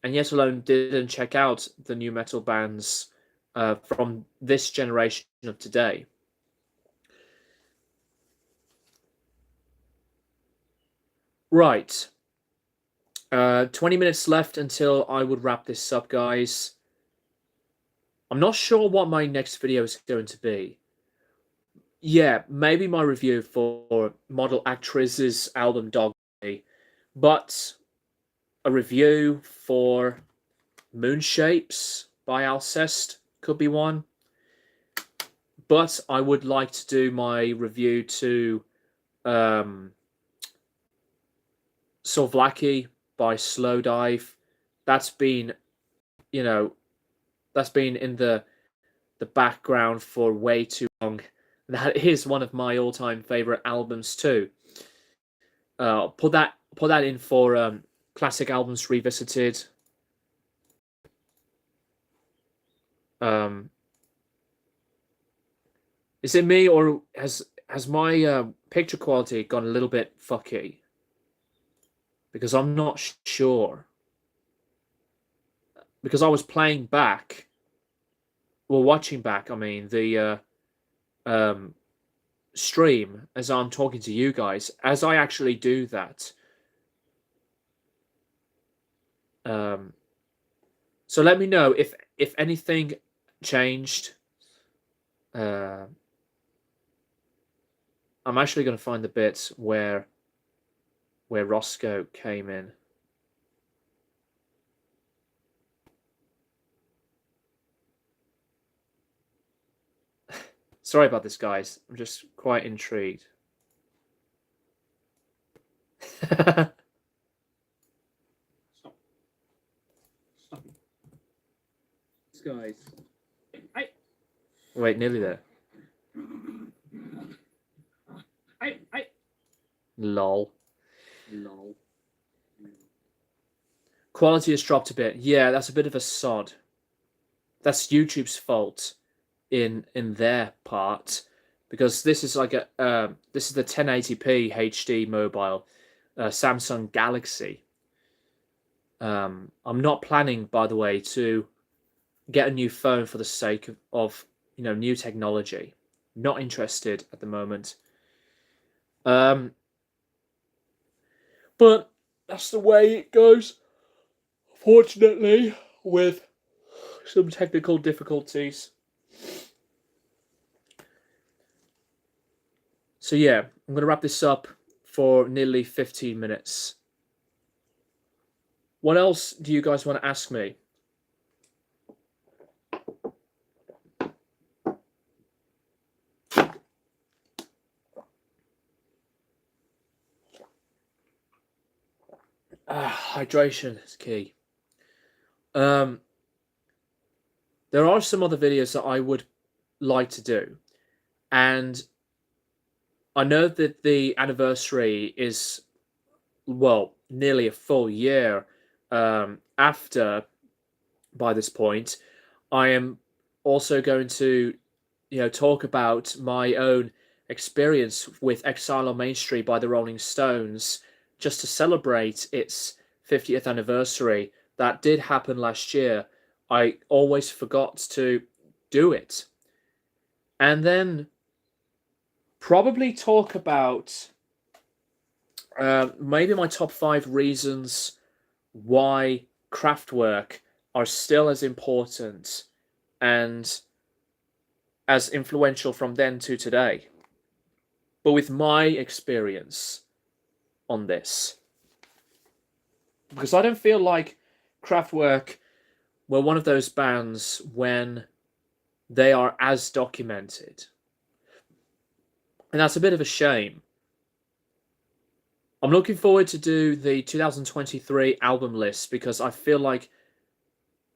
and yet alone didn't check out the new metal bands from this generation of today. Right. 20 minutes left until I would wrap this up, guys. I'm not sure what my next video is going to be. Yeah, maybe my review for Model Actress's album Dog Day, but a review for Moon Shapes by Alcest could be one. But I would like to do my review to Sovlaki by Slowdive. That's been, that's been in the background for way too long. That is one of my all-time favorite albums too. Put that in for classic albums revisited. Is it me, or has my picture quality gone a little bit fucky? Because I'm not sure. Because I was playing back, well, watching back, I mean, the stream as I'm talking to you guys. As I actually do that, so let me know if anything changed. I'm actually going to find the bit where Roscoe came in. Sorry about this, guys. I'm just quite intrigued. Stop. Stop. Guys. Hey. Wait, nearly there. Hey. Lol. Lol. Quality has dropped a bit. Yeah, that's a bit of a sod. That's YouTube's fault in their part, because this is like a this is the 1080p HD mobile Samsung Galaxy. I'm not planning, by the way, to get a new phone for the sake of new technology. Not interested at the moment. But that's the way it goes, fortunately, with some technical difficulties. So yeah, I'm going to wrap this up for nearly 15 minutes. What else do you guys want to ask me? Hydration is key. There are some other videos that I would like to do, and I know that the anniversary is, well, nearly a full year after. By this point, I am also going to talk about my own experience with Exile on Main Street by the Rolling Stones, just to celebrate its 50th anniversary. That did happen last year. I always forgot to do it. And then probably talk about maybe my top 5 reasons why Kraftwerk are still as important and as influential from then to today, but with my experience on this. Because I don't feel like Kraftwerk were one of those bands when they are as documented. And that's a bit of a shame. I'm looking forward to do the 2023 album list, because I feel that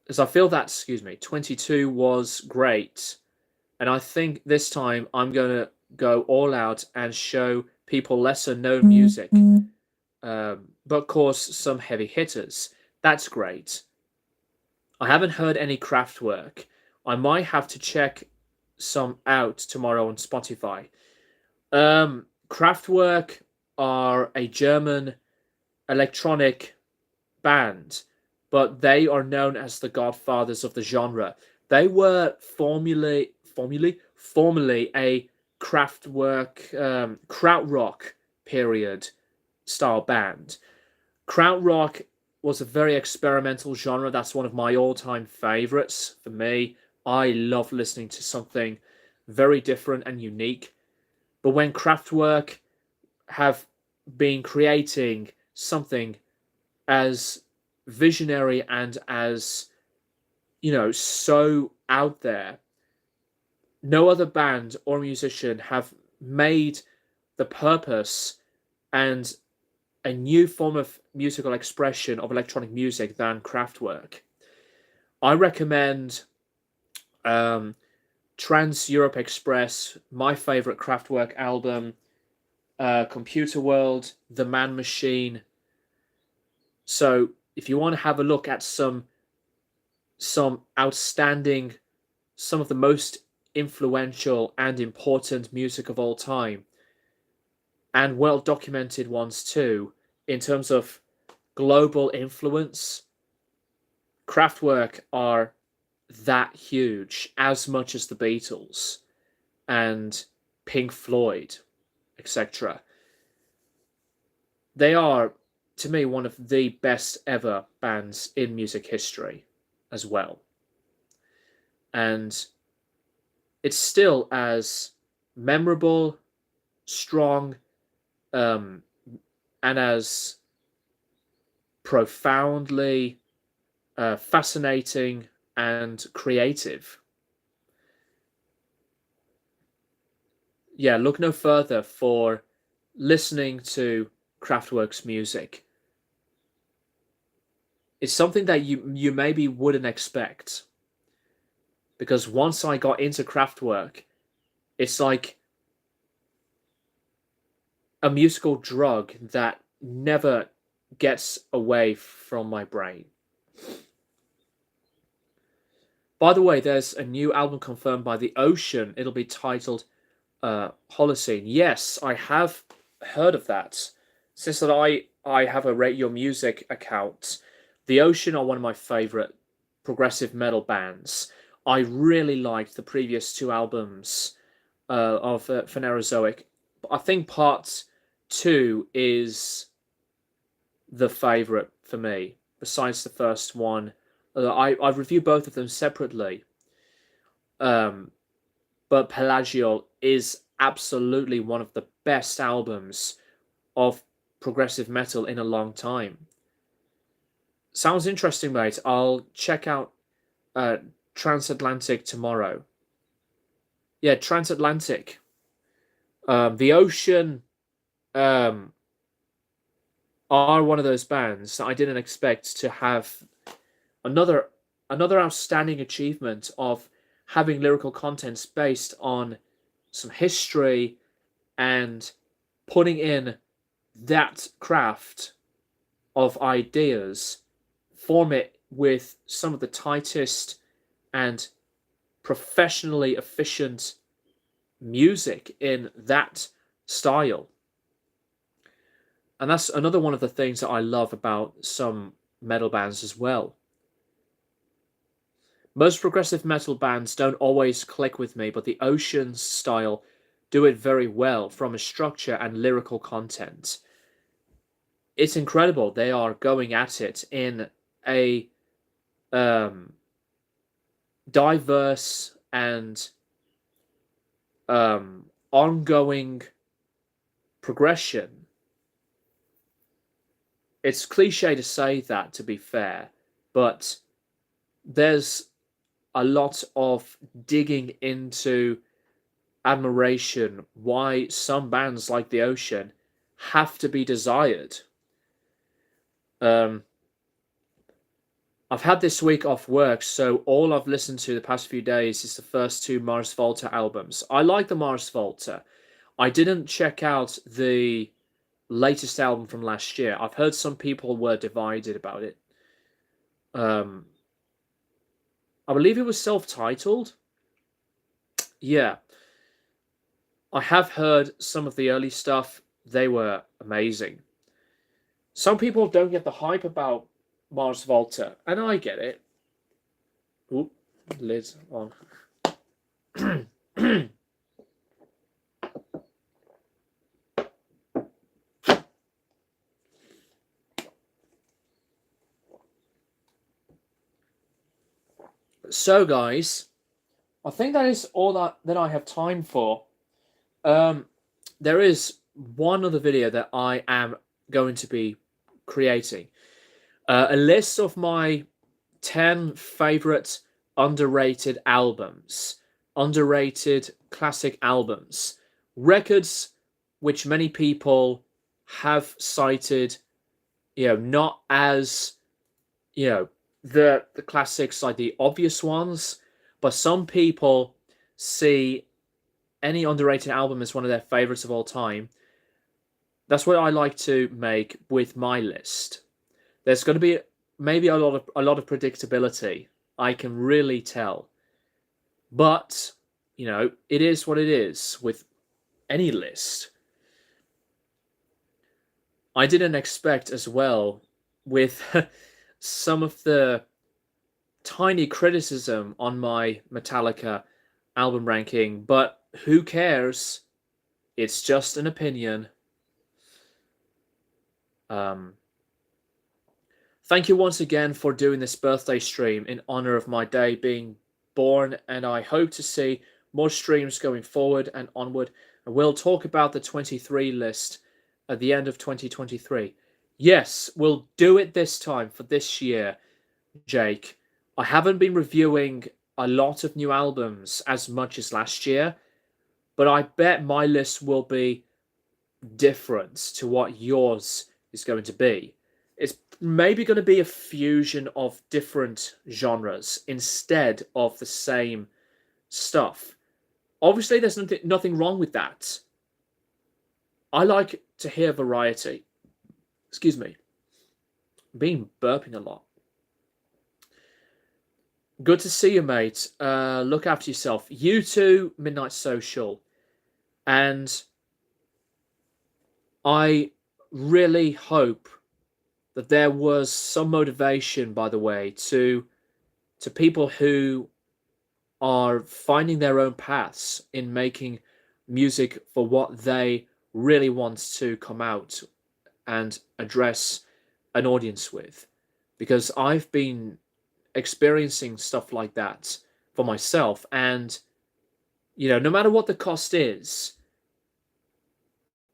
22 was great. And I think this time I'm going to go all out and show people lesser known music. But of course, some heavy hitters. That's great. I haven't heard any Kraftwerk. I might have to check some out tomorrow on Spotify. Kraftwerk are a German electronic band, but they are known as the godfathers of the genre. They were formerly a Kraftwerk, krautrock period style band. Krautrock was a very experimental genre. That's one of my all-time favorites for me. I love listening to something very different and unique. But when Kraftwerk have been creating something as visionary and as so out there. No other band or musician have made the purpose and a new form of musical expression of electronic music than Kraftwerk. I recommend Trans Europe Express, my favorite Kraftwerk album, Computer World, The Man Machine. So if you want to have a look at some outstanding, some of the most influential and important music of all time, and well documented ones too, in terms of global influence, Kraftwerk are that huge, as much as the Beatles and Pink Floyd, etc. They are, to me, one of the best ever bands in music history as well. And it's still as memorable, strong, and as profoundly fascinating and creative. Yeah, look no further for listening to Kraftwerk's music. It's something that you maybe wouldn't expect, because once I got into Kraftwerk, it's like a musical drug that never gets away from my brain. By the way, there's a new album confirmed by The Ocean. It'll be titled Holocene. Yes, I have heard of that. Since that I have a Rate Your Music account, The Ocean are one of my favorite progressive metal bands. I really liked the previous two albums of Phanerozoic. I think part 2 is the favorite for me, besides the first one. I've reviewed both of them separately. But Pelagial is absolutely one of the best albums of progressive metal in a long time. Sounds interesting, mate. I'll check out Transatlantic tomorrow. Yeah, Transatlantic. The Ocean are one of those bands that I didn't expect to have another outstanding achievement of having lyrical contents based on some history and putting in that craft of ideas, form it with some of the tightest and professionally efficient music in that style. And that's another one of the things that I love about some metal bands as well. Most progressive metal bands don't always click with me, but the Ocean style do it very well from a structure and lyrical content. It's incredible. They are going at it in a diverse and ongoing progression. It's cliche to say that, to be fair, but there's a lot of digging into admiration why some bands like The Ocean have to be desired. I've had this week off work, so all I've listened to the past few days is the first 2 Mars Volta albums. I like the Mars Volta. I didn't check out the latest album from last year. I've heard some people were divided about it. I believe it was self-titled. Yeah. I have heard some of the early stuff. They were amazing. Some people don't get the hype about Mars Volta, and I get it. Oop, lid on. So, guys, I think that is all that I have time for. There is one other video that I am going to be creating. A list of my 10 favorite underrated albums, underrated classic albums, records which many people have cited, not as, the classics, like the obvious ones, but some people see any underrated album as one of their favorites of all time. That's what I like to make with my list. There's going to be maybe a lot of predictability. I can really tell, but it is what it is with any list. I didn't expect as well with some of the tiny criticism on my Metallica album ranking, but who cares? It's just an opinion. Thank you once again for doing this birthday stream in honor of my day being born, and I hope to see more streams going forward and onward. And we'll talk about the 23 list at the end of 2023. Yes, we'll do it this time for this year, Jake. I haven't been reviewing a lot of new albums as much as last year, but I bet my list will be different to what yours is going to be. It's maybe going to be a fusion of different genres instead of the same stuff. Obviously, there's nothing wrong with that. I like to hear variety. Excuse me. I'm being burping a lot. Good to see you, mate. Look after yourself. You too, Midnight Social. And I really hope that there was some motivation, by the way, to people who are finding their own paths in making music for what they really want to come out and address an audience with. Because I've been experiencing stuff like that for myself, and no matter what the cost is,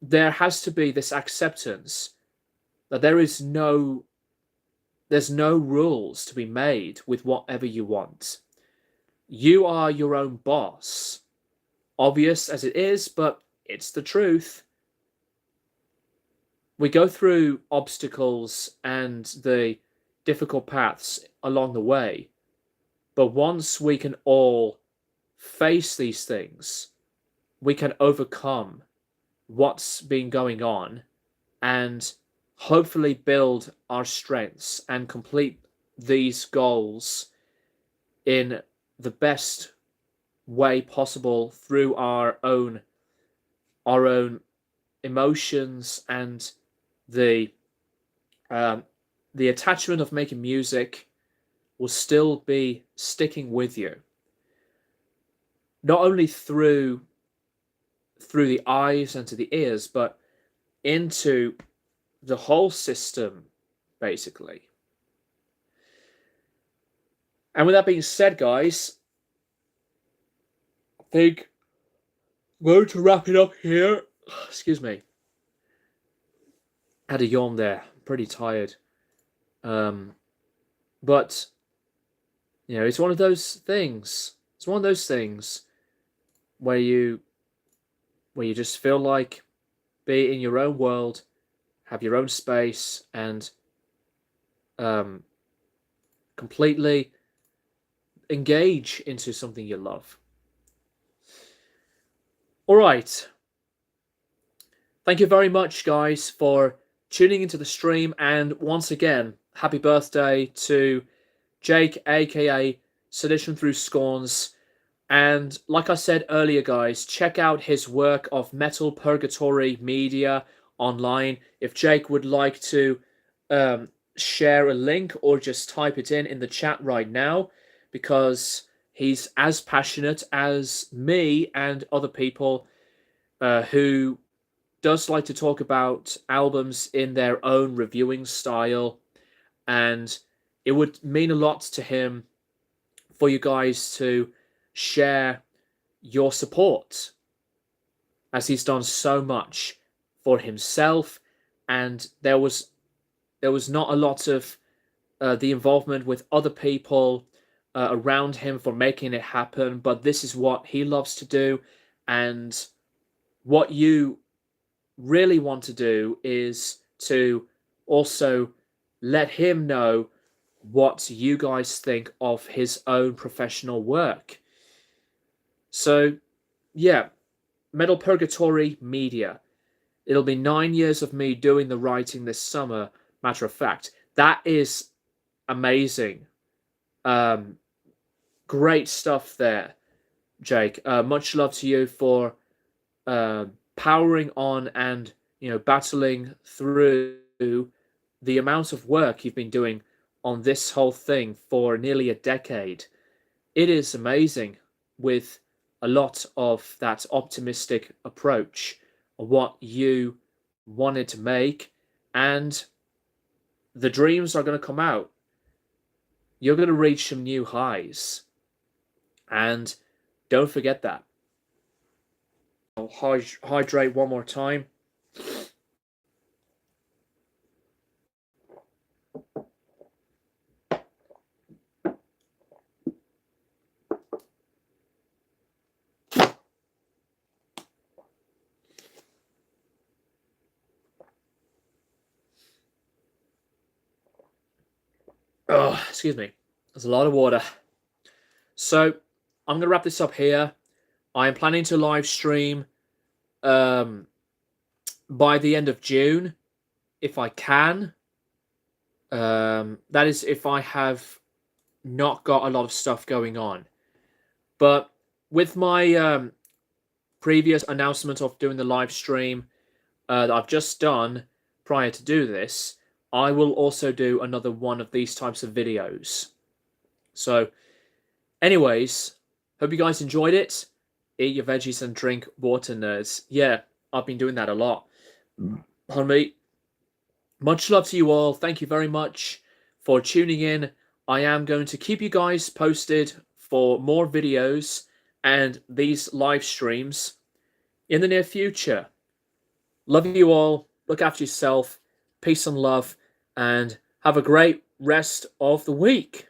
there has to be this acceptance that there's no rules to be made with whatever you want. You are your own boss. Obvious as it is, but it's the truth. We go through obstacles and the difficult paths along the way, but once we can all face these things, we can overcome what's been going on and hopefully build our strengths and complete these goals in the best way possible through our own emotions, and the attachment of making music will still be sticking with you, not only through the eyes and to the ears, but into the whole system, basically. And with that being said, guys, I think I'm going to wrap it up here. Excuse me. I had a yawn there. I'm pretty tired. But it's one of those things. It's one of those things where you just feel like be in your own world, have your own space, and completely engage into something you love. All right. Thank you very much, guys, for tuning into the stream. And once again, happy birthday to Jake, aka SeditionThroughScorns. And like I said earlier, guys, check out his work of Metal Purgatory Media online. If Jake would like to share a link or just type it in the chat right now, because he's as passionate as me and other people who does like to talk about albums in their own reviewing style. And it would mean a lot to him for you guys to share your support, as he's done so much for himself. And there was not a lot of the involvement with other people around him for making it happen, but this is what he loves to do. And what you really want to do is to also let him know what you guys think of his own professional work. So, yeah, Metal Purgatory Media. It'll be 9 years of me doing the writing this summer, matter of fact. That is amazing. Great stuff there, Jake. Much love to you for powering on and battling through the amount of work you've been doing on this whole thing for nearly a decade. It is amazing, with a lot of that optimistic approach of what you wanted to make, and the dreams are going to come out. You're going to reach some new highs, and don't forget that. I'll hydrate one more time. Oh, excuse me. There's a lot of water. So I'm going to wrap this up here. I am planning to live stream by the end of June, if I can. That is if I have not got a lot of stuff going on. But with my previous announcement of doing the live stream that I've just done prior to do this, I will also do another one of these types of videos. So, anyways, hope you guys enjoyed it. Eat your veggies and drink water, nerds. Yeah, I've been doing that a lot. Pardon me. Much love to you all. Thank you very much for tuning in. I am going to keep you guys posted for more videos and these live streams in the near future. Love you all. Look after yourself. Peace and love. And have a great rest of the week.